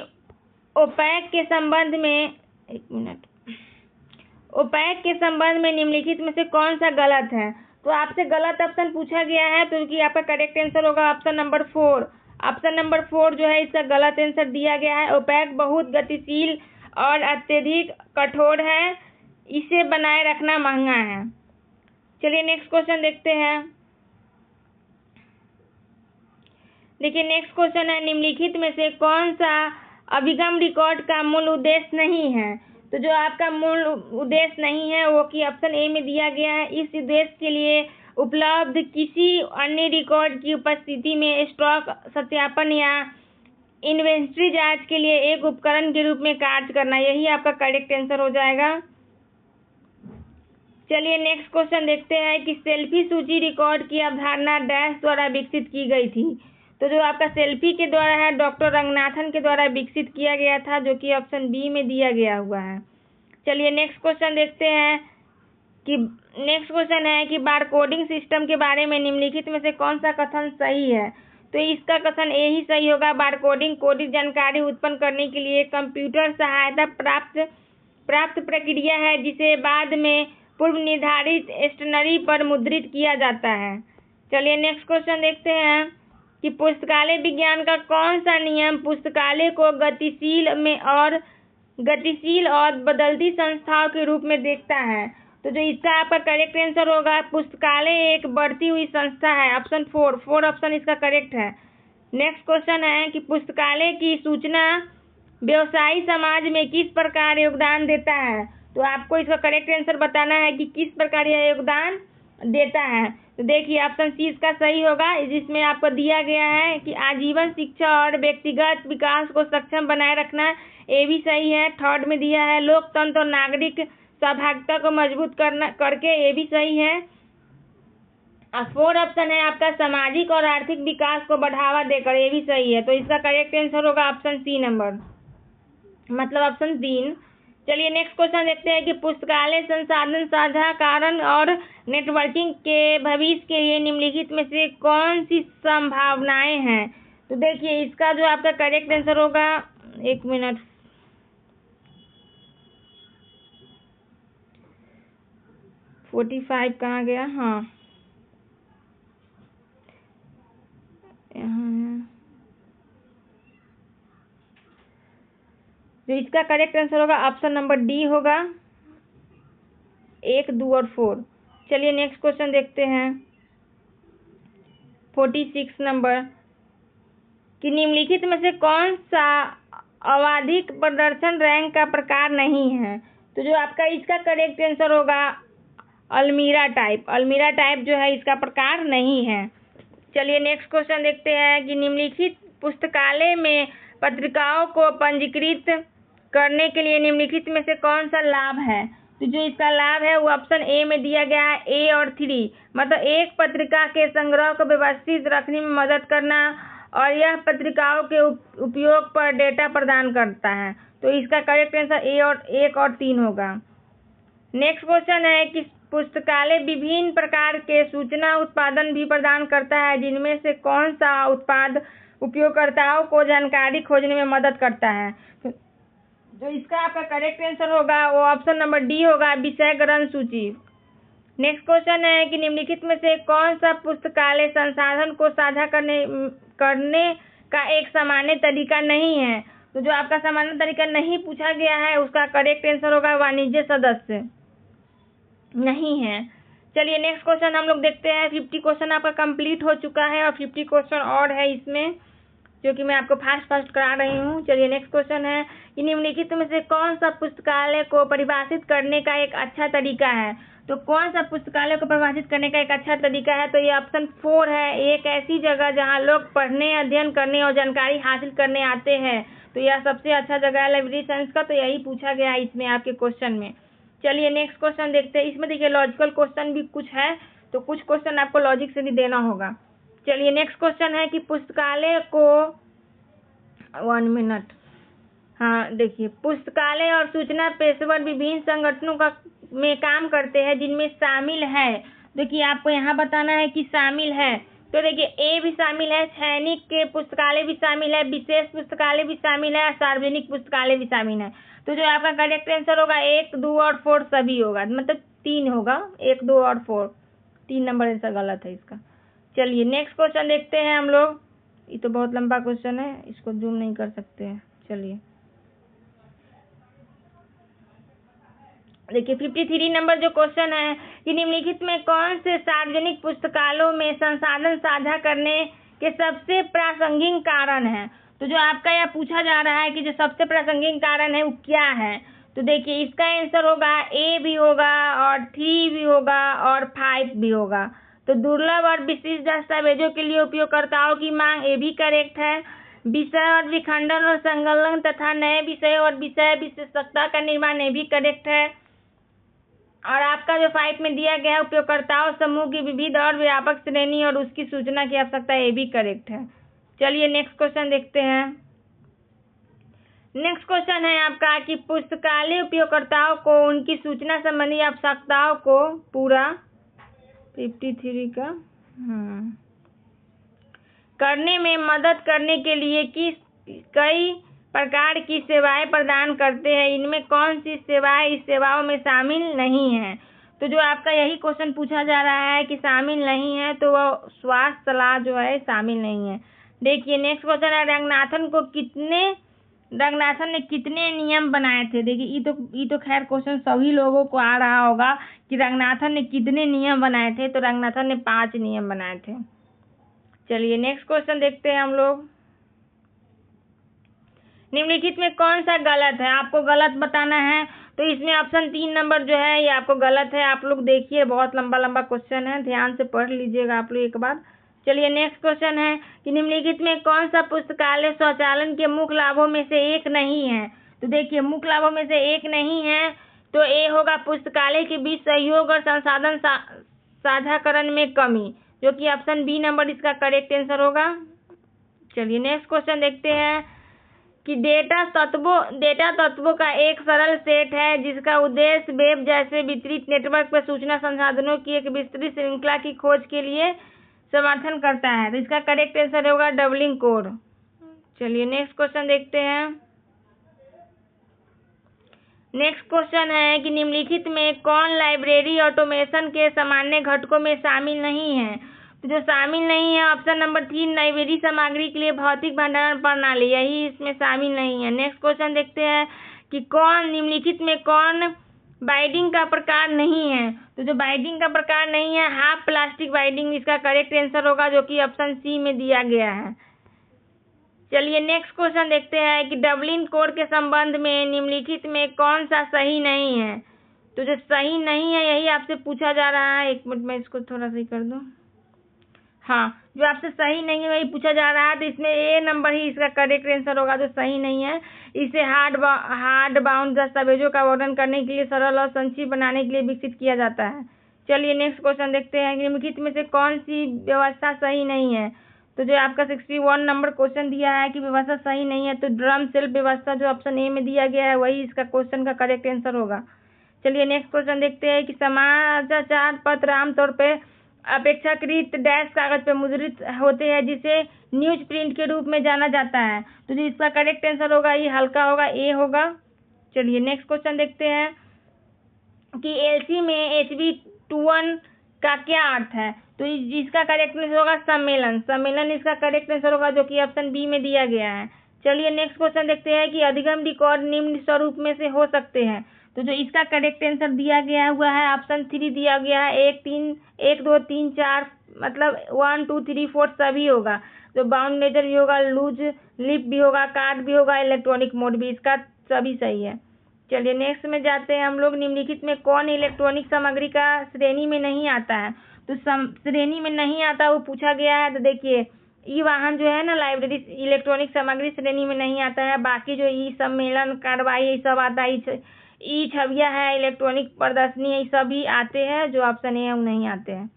ओपैक के संबंध में निम्नलिखित में से कौन सा गलत है। तो आपसे गलत ऑप्शन पूछा गया है, तो कि आपका करेक्ट आंसर होगा ऑप्शन नंबर 4। ऑप्शन नंबर 4 जो है इसका गलत आंसर दिया गया है। ओपैक बहुत गतिशील और अत्यधिक कठोर है, इसे बनाए रखना महंगा है। चलिए नेक्स्ट क्वेश्चन देखते हैं। देखिए नेक्स्ट क्वेश्चन है, निम्नलिखित में से कौन सा अभिगम रिकॉर्ड का मूल उद्देश्य नहीं है। तो जो आपका मूल उद्देश्य नहीं है वो कि ऑप्शन ए में दिया गया है, इस उद्देश्य के लिए उपलब्ध किसी अन्य रिकॉर्ड की उपस्थिति में स्टॉक सत्यापन या इन्वेंट्री जांच के लिए एक उपकरण के रूप में कार्य करना, यही आपका करेक्ट आंसर हो जाएगा। चलिए नेक्स्ट क्वेश्चन देखते हैं कि सेल्फी सूची रिकॉर्ड की अवधारणा डैश द्वारा विकसित की गई थी। तो जो आपका सेल्फी के द्वारा है डॉक्टर रंगनाथन के द्वारा विकसित किया गया था, जो कि ऑप्शन बी में दिया गया हुआ है। चलिए नेक्स्ट क्वेश्चन देखते हैं कि नेक्स्ट क्वेश्चन है कि बारकोडिंग सिस्टम के बारे में निम्नलिखित में से कौन सा कथन सही है। तो इसका कथन ए ही सही होगा। बारकोडिंग कोडित जानकारी उत्पन्न करने के लिए कंप्यूटर सहायता प्राप्त प्रक्रिया है, जिसे बाद में पूर्व निर्धारित स्टेशनरी पर मुद्रित किया जाता है। चलिए नेक्स्ट क्वेश्चन देखते हैं कि पुस्तकालय विज्ञान का कौन सा नियम पुस्तकालय को गतिशील और बदलती संस्थाओं के रूप में देखता है। तो जो इसका आपका करेक्ट आंसर होगा, पुस्तकालय एक बढ़ती हुई संस्था है, ऑप्शन 4 ऑप्शन इसका करेक्ट है। नेक्स्ट क्वेश्चन है कि पुस्तकालय की सूचना व्यवसायी समाज में किस प्रकार योगदान देता है। तो आपको इसका करेक्ट आंसर बताना है कि किस प्रकार यह योगदान देता है। तो देखिए ऑप्शन सी इसका सही होगा, जिसमें आपको दिया गया है कि आजीवन शिक्षा और व्यक्तिगत विकास को सक्षम बनाए रखना, ये भी सही है। थर्ड में दिया है लोकतंत्र और नागरिक सहभागिता को मजबूत करके, ये भी सही है। और फोर्थ ऑप्शन है आपका सामाजिक और आर्थिक विकास को बढ़ावा देकर, ये भी सही है। तो इसका करेक्ट आंसर होगा ऑप्शन सी नंबर, मतलब ऑप्शन 3। चलिए नेक्स्ट क्वेश्चन देखते हैं कि पुस्तकालय संसाधन साझाकरण और नेटवर्किंग के भविष्य के लिए निम्नलिखित में से कौन सी संभावनाएं हैं। तो देखिए इसका जो आपका करेक्ट आंसर होगा, 1 मिनट, ₹45 कहाँ गया, हाँ यहाँ है। तो इसका करेक्ट आंसर होगा ऑप्शन नंबर डी होगा, 1, 2 और 4। चलिए नेक्स्ट क्वेश्चन देखते हैं 46 नंबर कि निम्नलिखित में से कौन सा आवधिक प्रदर्शन रैंक का प्रकार नहीं है। तो जो आपका इसका करेक्ट आंसर होगा अलमीरा टाइप जो है इसका प्रकार नहीं है। चलिए नेक्स्ट क्वेश्चन देखते हैं कि निम्नलिखित पुस्तकालय में पत्रिकाओं को पंजीकृत करने के लिए निम्नलिखित में से कौन सा लाभ है। तो जो इसका लाभ है वो ऑप्शन ए में दिया गया है, ए और 3, मतलब एक पत्रिका के संग्रह को व्यवस्थित रखने में मदद करना और यह पत्रिकाओं के उपयोग पर डेटा प्रदान करता है। तो इसका करेक्ट आंसर 1 और 3 होगा। नेक्स्ट क्वेश्चन है कि पुस्तकालय विभिन्न प्रकार के सूचना उत्पादन भी प्रदान करता है, जिनमें से कौन सा उत्पाद उपयोगकर्ताओं को जानकारी खोजने में मदद करता है। जो इसका आपका करेक्ट आंसर होगा वो ऑप्शन नंबर डी होगा, विषय ग्रंथ सूची। नेक्स्ट क्वेश्चन है कि निम्नलिखित में से कौन सा पुस्तकालय संसाधन को साझा करने का एक सामान्य तरीका नहीं है। तो जो आपका सामान्य तरीका नहीं पूछा गया है उसका करेक्ट आंसर होगा वाणिज्य सदस्य नहीं है। चलिए नेक्स्ट क्वेश्चन हम लोग देखते हैं। 50 क्वेश्चन आपका कंप्लीट हो चुका है और 50 क्वेश्चन और है इसमें, जो कि मैं आपको फास्ट करा रही हूँ। चलिए नेक्स्ट क्वेश्चन है कि निम्नलिखित में से कौन सा पुस्तकालय को परिभाषित करने का एक अच्छा तरीका है। तो कौन सा पुस्तकालय को परिभाषित करने का एक अच्छा तरीका है। तो ये ऑप्शन 4 है, एक ऐसी जगह जहाँ लोग पढ़ने, अध्ययन करने और जानकारी हासिल करने आते हैं। तो यह सबसे अच्छा जगह है लाइब्रेरी साइंस का। तो यही पूछा गया है इसमें आपके क्वेश्चन में। चलिए नेक्स्ट क्वेश्चन देखते हैं। इसमें देखिए लॉजिकल क्वेश्चन भी कुछ है, तो कुछ क्वेश्चन आपको लॉजिक से भी देना होगा। चलिए नेक्स्ट क्वेश्चन है कि पुस्तकालय को 1 मिनट, हाँ देखिए, पुस्तकालय और सूचना पेशेवर विभिन्न संगठनों में काम करते हैं जिनमें शामिल है। देखिए आपको यहाँ बताना है कि शामिल है। तो देखिए ए भी शामिल है, सैनिक के पुस्तकालय भी शामिल है, विशेष पुस्तकालय भी शामिल है, सार्वजनिक पुस्तकालय भी शामिल है। तो जो आपका करेक्ट आंसर होगा 1, 2 और 4 सभी होगा, मतलब 3 होगा, 1, 2 और 4, 3 नंबर आंसर गलत है इसका। चलिए नेक्स्ट क्वेश्चन देखते हैं हम लोग। ये तो बहुत लंबा क्वेश्चन है, इसको जूम नहीं कर सकते हैं। चलिए देखिए 53 नंबर जो क्वेश्चन है कि निम्नलिखित में कौन से सार्वजनिक पुस्तकालयों में संसाधन साझा करने के सबसे प्रासंगिक कारण है। तो जो आपका यह पूछा जा रहा है कि जो सबसे प्रासंगिक कारण है वो क्या है। तो देखिए इसका आंसर होगा ए भी होगा और 3 भी होगा और 5 भी होगा। तो दुर्लभ और विशिष्ट दस्तावेजों के लिए उपयोगकर्ताओं की मांग, ये भी करेक्ट है। विषय और विखंडन और संकलन तथा नए विषय और विषय विशेषता का निर्माण, ये भी करेक्ट है। और आपका जो 5 में दिया गया है उपयोगकर्ताओं समूह की विविध और व्यापक श्रेणी और उसकी सूचना की आवश्यकता, ये भी करेक्ट है। चलिए नेक्स्ट क्वेश्चन देखते हैं। नेक्स्ट क्वेश्चन है आपका कि पुस्तकालय उपयोगकर्ताओं को उनकी सूचना संबंधी आवश्यकताओं को पूरा 53 का करने में मदद करने के लिए कई प्रकार की सेवाएं प्रदान करते हैं। इनमें कौन सी सेवाएं इस सेवाओं में शामिल नहीं है। तो जो आपका यही क्वेश्चन पूछा जा रहा है कि शामिल नहीं है, तो वह स्वास्थ्य सलाह जो है शामिल नहीं है। देखिए नेक्स्ट क्वेश्चन है रंगनाथन ने कितने नियम बनाए थे। देखिए ये तो खैर क्वेश्चन सभी लोगों को आ रहा होगा कि रंगनाथन ने कितने नियम बनाए थे। तो रंगनाथन ने 5 नियम बनाए थे। चलिए नेक्स्ट क्वेश्चन देखते हैं हम लोग। निम्नलिखित में कौन सा गलत है, आपको गलत बताना है। तो इसमें ऑप्शन 3 नंबर जो है ये आपको गलत है। आप लोग देखिए, बहुत लंबा लंबा क्वेश्चन है, ध्यान से पढ़ लीजिएगा आप लोग एक बार। चलिए नेक्स्ट क्वेश्चन है कि निम्नलिखित में कौन सा पुस्तकालय स्वचालन के मुख्य लाभों में से एक नहीं है। तो देखिए, मुख्य लाभों में से एक नहीं है तो ए होगा पुस्तकालय के बीच सहयोग और संसाधन साझाकरण में कमी, जो कि ऑप्शन बी नंबर इसका करेक्ट आंसर होगा। चलिए नेक्स्ट क्वेश्चन देखते हैं कि डेटा तत्वों का एक सरल सेट है जिसका उद्देश्य वेब जैसे वितरित नेटवर्क पर सूचना संसाधनों की एक विस्तृत श्रृंखला की खोज के लिए समर्थन करता है। तो इसका करेक्ट आंसर होगा डबलिंग कोड। चलिए नेक्स्ट क्वेश्चन देखते हैं। नेक्स्ट क्वेश्चन है कि निम्नलिखित में कौन लाइब्रेरी ऑटोमेशन के सामान्य घटकों में शामिल नहीं है। तो जो शामिल नहीं है ऑप्शन नंबर 3 लाइब्रेरी सामग्री के लिए भौतिक भंडारण प्रणाली, यही इसमें शामिल नहीं है। नेक्स्ट क्वेश्चन देखते हैं कि कौन निम्नलिखित में कौन बाइंडिंग का प्रकार नहीं है। तो जो बाइंडिंग का प्रकार नहीं है हाफ प्लास्टिक बाइंडिंग इसका करेक्ट आंसर होगा, जो कि ऑप्शन सी में दिया गया है। चलिए नेक्स्ट क्वेश्चन देखते हैं कि डबलिन कोड के संबंध में निम्नलिखित में कौन सा सही नहीं है। तो जो सही नहीं है यही आपसे पूछा जा रहा है। एक मिनट में इसको थोड़ा सही कर दूं। हाँ, जो आपसे सही नहीं है वही पूछा जा रहा है, तो इसमें ए नंबर ही इसका करेक्ट आंसर होगा, जो सही नहीं है। इसे हार्ड बाउंड दस्तावेजों का वर्णन करने के लिए सरल और संक्षिप्त बनाने के लिए विकसित किया जाता है। चलिए नेक्स्ट क्वेश्चन देखते हैं कि निम्नलिखित में से कौन सी व्यवस्था सही नहीं है। तो जो आपका 61 नंबर क्वेश्चन दिया है कि व्यवस्था सही नहीं है, तो ड्रम सेल्फ व्यवस्था जो ऑप्शन ए में दिया गया है वही इसका क्वेश्चन का करेक्ट आंसर होगा। चलिए नेक्स्ट क्वेश्चन देखते हैं कि समाचार पत्र आमतौर पर अपेक्षाकृत डैश कागज पर मुद्रित होते हैं जिसे न्यूज प्रिंट के रूप में जाना जाता है। तो जो इसका करेक्ट आंसर होगा ये हल्का होगा, ए होगा। चलिए नेक्स्ट क्वेश्चन देखते हैं कि एलसी में HB21 का क्या अर्थ है। तो इसका करेक्ट आंसर होगा सम्मेलन इसका करेक्ट आंसर होगा, जो कि ऑप्शन बी में दिया गया है। चलिए नेक्स्ट क्वेश्चन देखते हैं कि अधिगम रिकॉर्ड निम्न स्वरूप में से हो सकते हैं। तो जो इसका करेक्ट आंसर दिया गया हुआ है ऑप्शन 3 दिया गया है। 1 2 3 4 मतलब 1 2 3 4 सभी होगा। तो बाउंड मेजर भी होगा, लूज लिप भी होगा, कार्ड भी होगा, इलेक्ट्रॉनिक मोड भी, इसका सभी सही है। चलिए नेक्स्ट में जाते हैं हम लोग। निम्नलिखित में कौन इलेक्ट्रॉनिक सामग्री का श्रेणी में नहीं आता है। तो श्रेणी में नहीं आता वो पूछा गया है। तो देखिए ई वाहन जो है ना लाइब्रेरी इलेक्ट्रॉनिक सामग्री श्रेणी में नहीं आता है। बाकी जो ई सम्मेलन कार्रवाई ये सब आता है, ई छवियाँ है, इलेक्ट्रॉनिक प्रदर्शनी ये सभी आते हैं। जो ऑप्शन ए है वो नहीं आते हैं।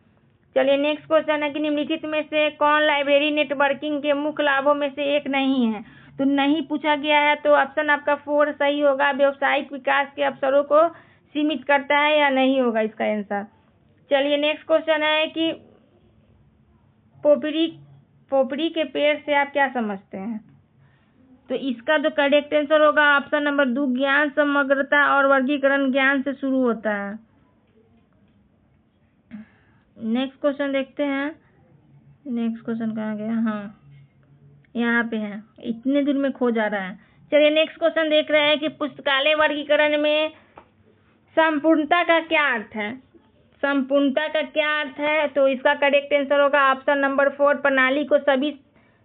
चलिए नेक्स्ट क्वेश्चन है कि निम्नलिखित में से कौन लाइब्रेरी नेटवर्किंग के मुख्य लाभों में से एक नहीं है। तो नहीं पूछा गया है, तो ऑप्शन आपका 4 सही होगा। व्यावसायिक विकास के अवसरों को सीमित करता है या नहीं होगा इसका आंसर। चलिए नेक्स्ट क्वेश्चन है कि पोपरी के पेड़ से आप क्या समझते हैं। तो इसका जो करेक्ट आंसर होगा ऑप्शन नंबर 2 ज्ञान, समग्रता और वर्गीकरण ज्ञान से शुरू होता है। नेक्स्ट क्वेश्चन देखते हैं। नेक्स्ट क्वेश्चन कहाँ गया, हाँ यहाँ पे है, इतने दूर में खो जा रहा है। चलिए नेक्स्ट क्वेश्चन देख रहे हैं कि पुस्तकालय वर्गीकरण में संपूर्णता का क्या अर्थ है। संपूर्णता का क्या अर्थ है, तो इसका करेक्ट आंसर होगा ऑप्शन नंबर 4 प्रणाली को सभी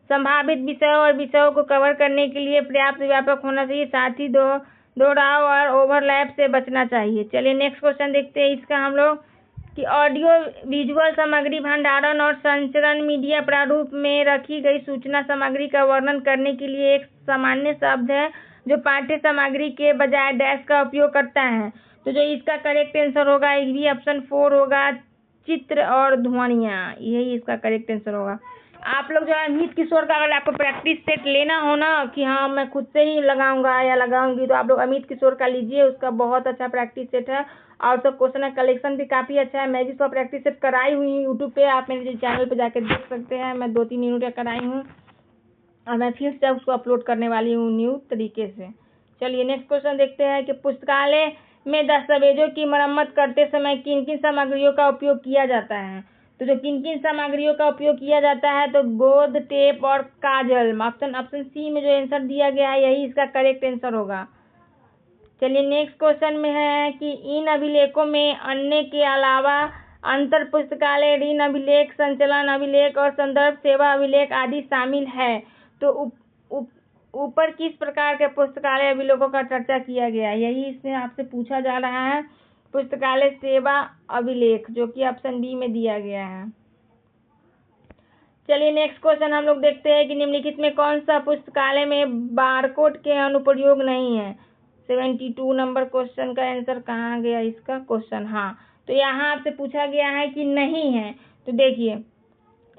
संभावित विषयों और विषयों को कवर करने के लिए पर्याप्त व्यापक होना चाहिए, साथ ही दोहराव और ओवरलैप से बचना चाहिए। चलिए नेक्स्ट क्वेश्चन देखते हैं इसका हम लोग कि ऑडियो विजुअल सामग्री भंडारण और संचरण मीडिया प्रारूप में रखी गई सूचना सामग्री का वर्णन करने के लिए एक सामान्य शब्द है जो पाठ्य सामग्री के बजाय डैश का उपयोग करता है। तो जो इसका करेक्ट आंसर होगा ये भी ऑप्शन 4 होगा, चित्र और ध्वनियाँ, यही इसका करेक्ट आंसर होगा। आप लोग जो है अमित किशोर का अगर आपको प्रैक्टिस सेट लेना हो ना कि हाँ मैं खुद से ही लगाऊंगा या लगाऊंगी, तो आप लोग अमित किशोर का लीजिए, उसका बहुत अच्छा प्रैक्टिस सेट है और सब क्वेश्चन का कलेक्शन भी काफ़ी अच्छा है। मैं भी उसका प्रैक्टिस सेट कराई हुई हूँ यूट्यूब पे, आप मेरे चैनल पे जाकर देख सकते हैं। मैं 2-3 यूनिट का कराई हूँ और मैं फिर से उसको अपलोड करने वाली हूँ न्यू तरीके से। चलिए नेक्स्ट क्वेश्चन देखते हैं कि पुस्तकालय में दस्तावेजों की मरम्मत करते समय किन किन सामग्रियों का उपयोग किया जाता है। तो जो किन किन सामग्रियों का उपयोग किया जाता है, तो गोंद, टेप और काजल, ऑप्शन सी में जो आंसर दिया गया है यही इसका करेक्ट आंसर होगा। चलिए नेक्स्ट क्वेश्चन में है कि इन अभिलेखों में अन्य के अलावा अंतर पुस्तकालय ऋण अभिलेख, संचलन अभिलेख और संदर्भ सेवा अभिलेख आदि शामिल है। तो ऊपर किस प्रकार के पुस्तकालय अभिलेखों का चर्चा किया गया है, यही इसमें आपसे पूछा जा रहा है। पुस्तकालय सेवा अभिलेख, जो कि ऑप्शन बी में दिया गया है। चलिए नेक्स्ट क्वेश्चन हम लोग देखते हैं कि निम्नलिखित में कौन सा पुस्तकालय में बारकोड के अनुप्रयोग नहीं है। 72 नंबर क्वेश्चन का आंसर कहाँ गया इसका क्वेश्चन, हाँ तो यहाँ आपसे पूछा गया है कि नहीं है। तो देखिए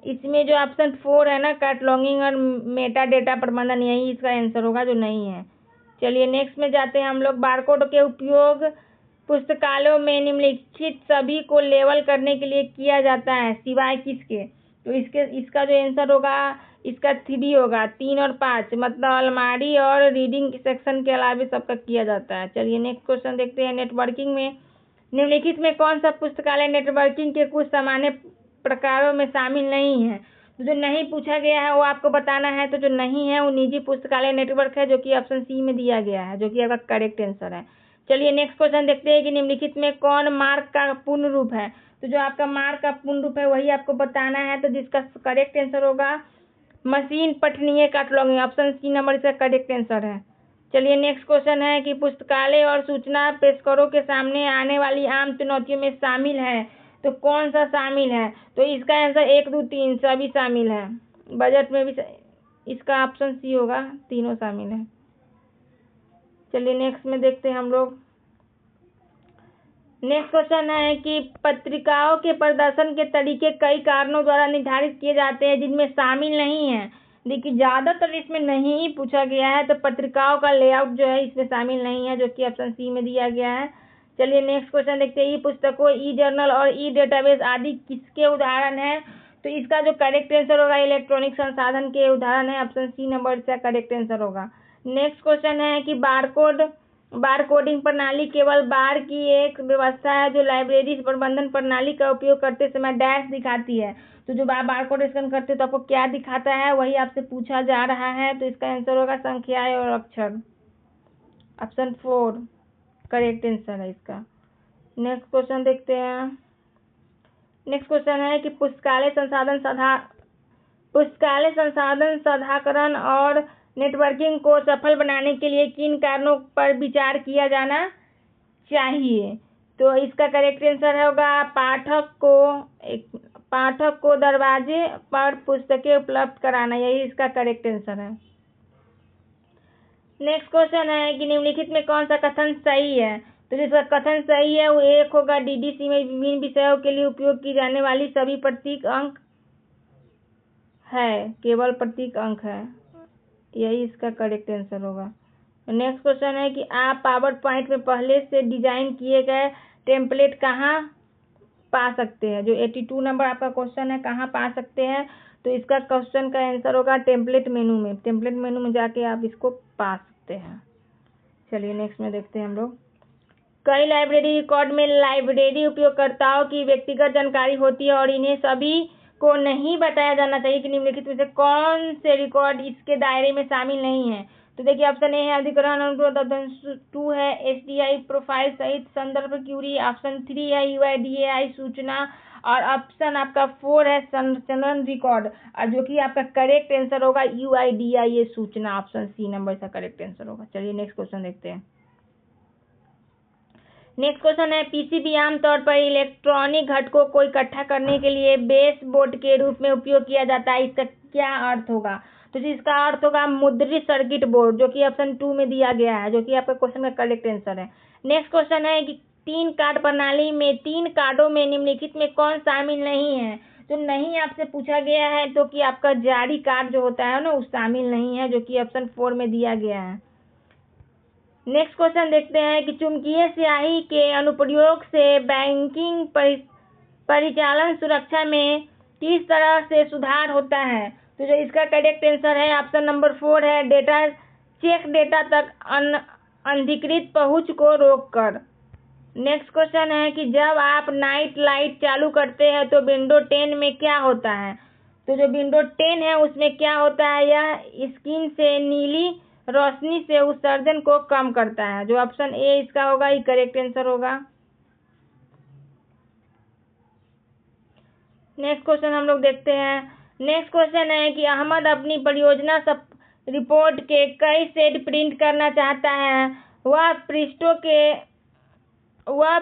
इसमें जो ऑप्शन 4 है ना, कैटलॉगिंग और मेटा डेटा प्रबंधन, यही इसका आंसर होगा जो नहीं है। चलिए नेक्स्ट में जाते हैं हम लोग। बारकोड के उपयोग पुस्तकालयों में निम्नलिखित सभी को लेबल करने के लिए किया जाता है सिवाय किसके। तो इसका जो आंसर होगा इसका 3 होगा, 3 और 5, मतलब अलमारी और रीडिंग सेक्शन के अलावा सबका किया जाता है। चलिए नेक्स्ट क्वेश्चन देखते हैं। नेटवर्किंग में निम्नलिखित में कौन सा पुस्तकालय नेटवर्किंग के कुछ सामान्य प्रकारों में शामिल नहीं है। तो जो नहीं पूछा गया है वो आपको बताना है। तो जो नहीं है वो निजी पुस्तकालय नेटवर्क है, जो कि ऑप्शन सी में दिया गया है, जो कि आपका करेक्ट आंसर है। चलिए नेक्स्ट क्वेश्चन देखते हैं कि निम्नलिखित में कौन मार्क का पूर्ण रूप है। तो जो आपका मार्क का पूर्ण रूप है वही आपको बताना है। तो जिसका करेक्ट आंसर होगा मशीन पठनीय कैटलॉगिंग, ऑप्शन सी नंबर इसका करेक्ट आंसर है। चलिए नेक्स्ट क्वेश्चन है कि पुस्तकालय और सूचना पेशकरों के सामने आने वाली आम चुनौतियों में शामिल है। तो कौन सा शामिल है। तो इसका आंसर 1, 2, 3 सभी शामिल है। बजट में भी इसका ऑप्शन सी होगा, तीनों शामिल है। चलिए नेक्स्ट में देखते हैं हम लोग। नेक्स्ट क्वेश्चन है कि पत्रिकाओं के प्रदर्शन के तरीके कई कारणों द्वारा निर्धारित किए जाते हैं जिनमें शामिल नहीं है। देखिए ज्यादातर इसमें नहीं पूछा गया है, तो पत्रिकाओं का लेआउट जो है इसमें शामिल नहीं है, जो कि ऑप्शन सी में दिया गया है। चलिए नेक्स्ट क्वेश्चन देखते हैं। ई पुस्तकों, ई जर्नल और ई डेटाबेस आदि किसके उदाहरण है। तो इसका जो करेक्ट आंसर होगा इलेक्ट्रॉनिक संसाधन के उदाहरण है, ऑप्शन सी नंबर इसका करेक्ट आंसर होगा। नेक्स्ट क्वेश्चन है कि बारकोडिंग प्रणाली केवल बार की एक व्यवस्था है जो लाइब्रेरी प्रबंधन प्रणाली का उपयोग करते समय डैश दिखाती है। तो जो आप बारकोड स्कैन करते हो तो आपको क्या दिखाता है वही आपसे पूछा जा रहा है। तो इसका आंसर होगा संख्याएं और अक्षर, ऑप्शन 4 करेक्ट आंसर है इसका। नेक्स्ट क्वेश्चन देखते हैं। नेक्स्ट क्वेश्चन है कि पुस्तकालय संसाधन साझाकरण और नेटवर्किंग को सफल बनाने के लिए किन कारणों पर विचार किया जाना चाहिए। तो इसका करेक्ट आंसर होगा पाठक को दरवाजे पर पुस्तकें उपलब्ध कराना, यही इसका करेक्ट आंसर है। नेक्स्ट क्वेश्चन है कि निम्नलिखित में कौन सा कथन सही है। तो जिसका कथन सही है वो 1 होगा। डीडीसी में विभिन्न विषयों के लिए उपयोग की जाने वाली सभी प्रतीक अंक है, केवल प्रतीक अंक है, यही इसका करेक्ट आंसर होगा। नेक्स्ट क्वेश्चन है कि आप पावर पॉइंट में पहले से डिजाइन किए गए टेम्पलेट कहाँ पा सकते हैं। जो 82 नंबर आपका क्वेश्चन है, कहाँ पा सकते हैं। तो इसका क्वेश्चन का आंसर होगा टेम्पलेट मेनू में। टेम्पलेट मेनू में जाके आप इसको पा सकते हैं। चलिए नेक्स्ट में देखते हैं हम लोग। कई लाइब्रेरी रिकॉर्ड में लाइब्रेरी उपयोगकर्ताओं की व्यक्तिगत जानकारी होती है और इन्हें सभी को नहीं बताया जाना चाहिए कि निम्नलिखित में से कौन से रिकॉर्ड इसके दायरे में शामिल नहीं है। तो देखिए ऑप्शन ए है अधिग्रहण अनुरोध, ऑप्शन 2 है एसडीआई प्रोफाइल सहित संदर्भ क्यूरी, ऑप्शन 3 है यूआईडीएआई सूचना और ऑप्शन आपका 4 है संचलन रिकॉर्ड, और जो कि आपका करेक्ट आंसर होगा यूआईडीएआई सूचना, ऑप्शन सी नंबर का करेक्ट आंसर होगा। चलिए नेक्स्ट क्वेश्चन देखते हैं। नेक्स्ट क्वेश्चन है पीसीबी आमतौर पर इलेक्ट्रॉनिक घटकों को इकट्ठा करने के लिए बेस बोर्ड के रूप में उपयोग किया जाता है, इसका क्या अर्थ होगा। तो इसका अर्थ होगा मुद्रित सर्किट बोर्ड, जो कि ऑप्शन 2 में दिया गया है, जो कि आपका क्वेश्चन का करेक्ट आंसर है। नेक्स्ट क्वेश्चन है कि 3 कार्ड प्रणाली में 3 कार्डों में निम्नलिखित में कौन शामिल नहीं है। तो नहीं आपसे पूछा गया है, तो कि आपका जारी कार्ड जो होता है ना उस शामिल नहीं है, जो कि ऑप्शन 4 में दिया गया है। नेक्स्ट क्वेश्चन देखते हैं कि चुंबकीय स्याही के अनुप्रयोग से बैंकिंग परिचालन सुरक्षा में किस तरह से सुधार होता है। तो जो इसका करेक्ट आंसर है ऑप्शन नंबर 4 है डेटा तक अनधिकृत पहुंच को रोककर। नेक्स्ट क्वेश्चन है कि जब आप नाइट लाइट चालू करते हैं तो विंडो 10 में क्या होता है। तो जो विंडो 10 है उसमें क्या होता है, यह स्क्रीन से नीली रोशनी से उत्सर्जन को कम करता है, जो ऑप्शन ए इसका होगा ये करेक्ट आंसर होगा। नेक्स्ट क्वेश्चन हम लोग देखते हैं। नेक्स्ट क्वेश्चन है कि अहमद अपनी परियोजना सब रिपोर्ट के कई सेट प्रिंट करना चाहता है। वह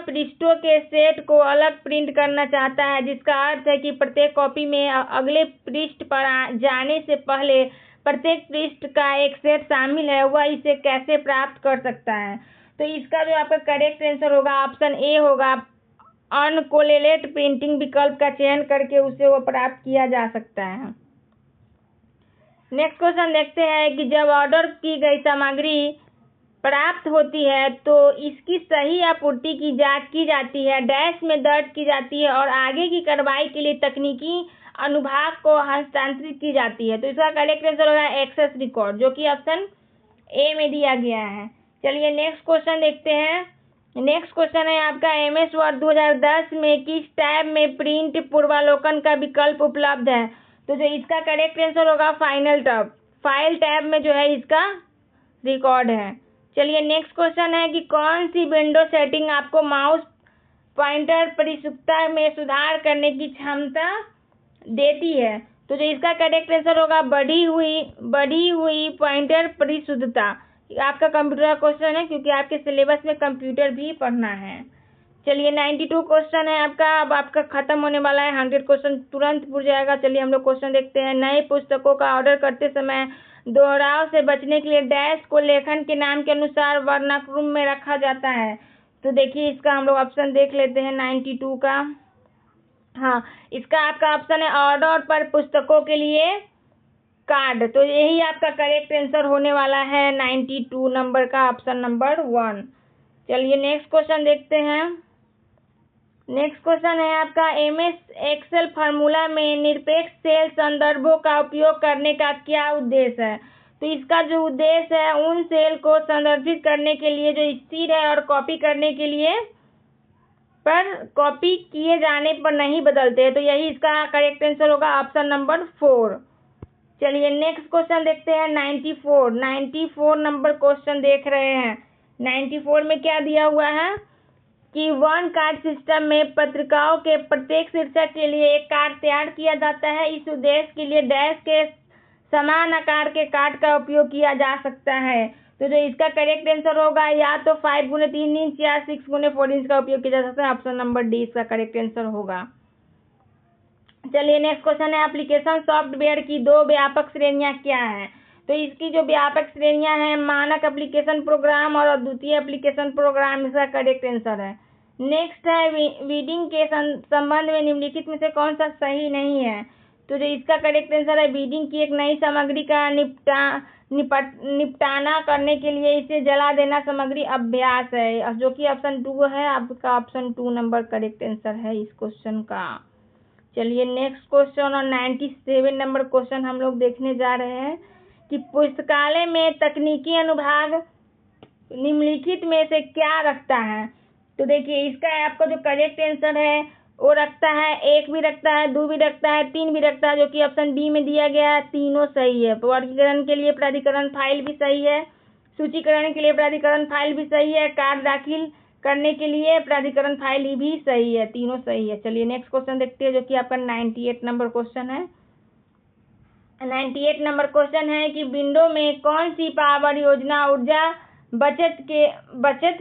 पृष्ठों के सेट को अलग प्रिंट करना चाहता है, जिसका अर्थ है कि प्रत्येक कॉपी में अगले पृष्ठ पर जाने से पहले प्रत्येक पृष्ठ का एक सेट शामिल है। वह इसे कैसे प्राप्त कर सकता है? तो इसका जो आपका करेक्ट आंसर होगा ऑप्शन ए होगा। अनकोलेट प्रिंटिंग विकल्प का चयन करके उसे वो प्राप्त किया जा सकता है। नेक्स्ट क्वेश्चन देखते हैं कि जब ऑर्डर की गई सामग्री प्राप्त होती है तो इसकी सही आपूर्ति की जांच की जाती है, डैश में दर्ज की जाती है और आगे की कार्रवाई के लिए तकनीकी अनुभाग को हस्तांतरित की जाती है। तो इसका करेक्ट आंसर होगा एक्सेस रिकॉर्ड, जो कि ऑप्शन ए में दिया गया है। चलिए नेक्स्ट क्वेश्चन देखते हैं। नेक्स्ट क्वेश्चन है आपका MS वर्ड 2010 में किस टैब में प्रिंट पूर्वावलोकन का विकल्प उपलब्ध है? तो जो इसका करेक्ट आंसर होगा फाइल टैब में जो है इसका रिकॉर्ड है। चलिए नेक्स्ट क्वेश्चन है कि कौन सी विंडो सेटिंग आपको माउस पॉइंटर परिशुद्धता में सुधार करने की क्षमता देती है? तो जो इसका करेक्ट आंसर होगा बढ़ी हुई पॉइंटर परिशुद्धता। आपका कंप्यूटर का क्वेश्चन है क्योंकि आपके सिलेबस में कंप्यूटर भी पढ़ना है। चलिए 92 क्वेश्चन है आपका। अब आपका खत्म होने वाला है, 100 क्वेश्चन तुरंत पूछ जाएगा। चलिए हम लोग क्वेश्चन देखते हैं। नई पुस्तकों का ऑर्डर करते समय दोहराव से बचने के लिए डैश को लेखन के नाम के अनुसार वर्णानुक्रम में रखा जाता है। तो देखिए इसका हम लोग ऑप्शन देख लेते हैं 92 का। हाँ, इसका आपका ऑप्शन है ऑर्डर पर पुस्तकों के लिए कार्ड। तो यही आपका करेक्ट आंसर होने वाला है 92 नंबर का, ऑप्शन नंबर 1। चलिए नेक्स्ट क्वेश्चन देखते हैं। नेक्स्ट क्वेश्चन है आपका MS एक्सेल फार्मूला में निरपेक्ष सेल संदर्भों का उपयोग करने का क्या उद्देश्य है? तो इसका जो उद्देश्य है उन सेल को संदर्भित करने के लिए जो स्थिर है और कॉपी करने के लिए पर कॉपी किए जाने पर नहीं बदलते हैं। तो यही इसका करेक्ट आंसर होगा ऑप्शन नंबर 4। चलिए नेक्स्ट क्वेश्चन देखते हैं 94 नंबर क्वेश्चन देख रहे हैं। 94 में क्या दिया हुआ है कि वन कार्ड सिस्टम में पत्रिकाओं के प्रत्येक शीर्षक के लिए एक कार्ड तैयार किया जाता है। इस उद्देश्य के लिए डैश के समान आकार के कार्ड का उपयोग किया जा सकता है। तो जो इसका करेक्ट आंसर होगा या तो 5x3 इंच या 6x4 इंच का उपयोग किया जा सकता है। ऑप्शन नंबर डी इसका करेक्ट आंसर होगा। चलिए नेक्स्ट क्वेश्चन है एप्लीकेशन सॉफ्टवेयर की दो व्यापक श्रेणियां क्या हैं? तो इसकी जो व्यापक श्रेणियां हैं मानक एप्लीकेशन प्रोग्राम और अद्वितीय एप्लीकेशन प्रोग्राम, इसका करेक्ट आंसर है। नेक्स्ट है वीडिंग के संबंध में निम्नलिखित में से कौन सा सही नहीं है? तो जो इसका करेक्ट आंसर है वीडिंग की एक नई सामग्री का निपटाना करने के लिए इसे जला देना सामग्री अभ्यास है, जो कि ऑप्शन 2 है। आपका ऑप्शन 2 नंबर करेक्ट आंसर है इस क्वेश्चन का। चलिए नेक्स्ट क्वेश्चन और 97 नंबर क्वेश्चन हम लोग देखने जा रहे हैं कि पुस्तकालय में तकनीकी अनुभाग निम्नलिखित में से क्या रखता है? तो देखिए इसका आपका जो करेक्ट आंसर है वो रखता है 1 भी रखता है, 2 भी रखता है, 3 भी रखता है, जो कि ऑप्शन डी में दिया गया है। तीनों सही है। वर्गीकरण के लिए प्राधिकरण फाइल भी सही है, सूचीकरण के लिए प्राधिकरण फाइल भी सही है, कार्ड दाखिल करने के लिए प्राधिकरण फाइल भी सही है, तीनों सही है। चलिए नेक्स्ट क्वेश्चन देखते हैं जो कि आपका 98 नंबर क्वेश्चन है। 98 नंबर क्वेश्चन है कि विंडो में कौन सी पावर योजना ऊर्जा बचत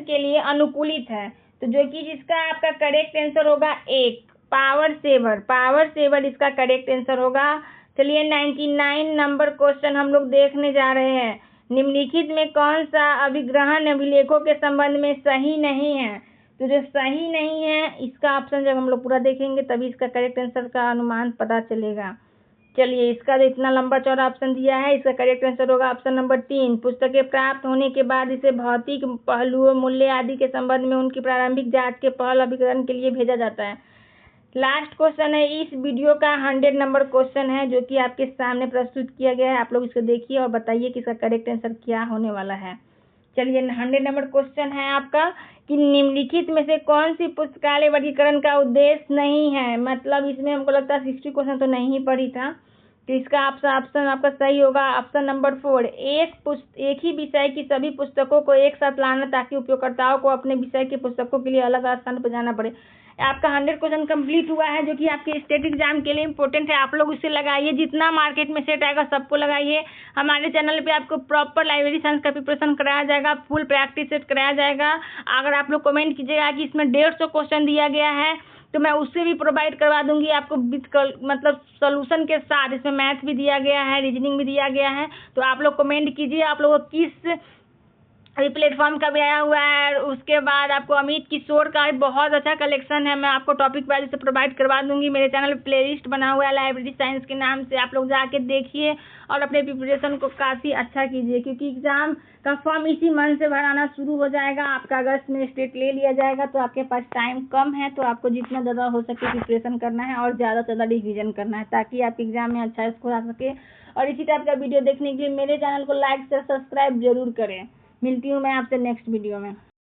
के लिए अनुकूलित है? तो जो कि जिसका आपका करेक्ट आंसर होगा 1 पावर सेवर इसका करेक्ट आंसर होगा। चलिए 99 नंबर क्वेश्चन हम लोग देखने जा रहे हैं। निम्नलिखित में कौन सा अभिग्रहण अभिलेखों के संबंध में सही नहीं है? तो जो सही नहीं है इसका ऑप्शन जब हम लोग पूरा देखेंगे तभी इसका करेक्ट आंसर का अनुमान पता चलेगा। चलिए इसका जो इतना लंबा चौड़ा ऑप्शन दिया है इसका करेक्ट आंसर होगा ऑप्शन नंबर 3। पुस्तकें प्राप्त होने के बाद इसे भौतिक पहलुओं, मूल्य आदि के संबंध में उनकी प्रारंभिक जांच के पहल अभिग्रहण के लिए भेजा जाता है। लास्ट क्वेश्चन है इस वीडियो का 100 नंबर क्वेश्चन है जो कि आपके सामने प्रस्तुत किया गया है। आप लोग इसको देखिए और बताइए कि इसका करेक्ट आंसर क्या होने वाला है। चलिए 100 नंबर क्वेश्चन है आपका कि निम्नलिखित में से कौन सी पुस्तकालय वर्गीकरण का उद्देश्य नहीं है? मतलब इसमें हमको लगता है 60 क्वेश्चन तो नहीं पढ़ी था, तो इसका ऑप्शन आपका सही होगा ऑप्शन नंबर 4। एक ही विषय की सभी पुस्तकों को एक साथ लाना ताकि उपयोगकर्ताओं को अपने विषय की पुस्तकों के लिए अलग स्थान पर जाना पड़े। आपका 100 क्वेश्चन कंप्लीट हुआ है, जो कि आपके स्टेट एग्जाम के लिए इंपॉर्टेंट है। आप लोग इसे लगाइए, जितना मार्केट में सेट आएगा सबको लगाइए। हमारे चैनल पे आपको प्रॉपर लाइब्रेरी साइंस का प्रिपरेशन कराया जाएगा, फुल प्रैक्टिस सेट कराया जाएगा। अगर आप लोग कमेंट कीजिएगा कि इसमें 150 क्वेश्चन दिया गया है तो मैं उससे भी प्रोवाइड करवा दूंगी आपको मतलब सोल्यूशन के साथ। इसमें मैथ भी दिया गया है, रीजनिंग भी दिया गया है। तो आप लोग कमेंट कीजिए आप लोगों को किस प्लेटफॉर्म का भी आया हुआ है। उसके बाद आपको अमित किशोर का बहुत अच्छा कलेक्शन है, मैं आपको टॉपिक वाइज से प्रोवाइड करवा दूंगी। मेरे चैनल पे प्लेलिस्ट बना हुआ है लाइब्रेरी साइंस के नाम से, आप लोग जाके देखिए और अपने प्रिपरेशन को काफ़ी अच्छा कीजिए, क्योंकि एग्जाम का फॉर्म इसी मंथ से भराना शुरू हो जाएगा। आपका अगस्त में स्टेट ले लिया जाएगा, तो आपके पास टाइम कम है, तो आपको जितना ज़्यादा हो सके प्रिपरेशन करना है और ज़्यादा से ज़्यादा रिविजन करना है, ताकि आपके एग्जाम में अच्छा स्कोर आ सके। और इसी टाइप का वीडियो देखने के लिए मेरे चैनल को लाइक से सब्सक्राइब जरूर करें। मिलती हूँ मैं आपसे नेक्स्ट वीडियो में।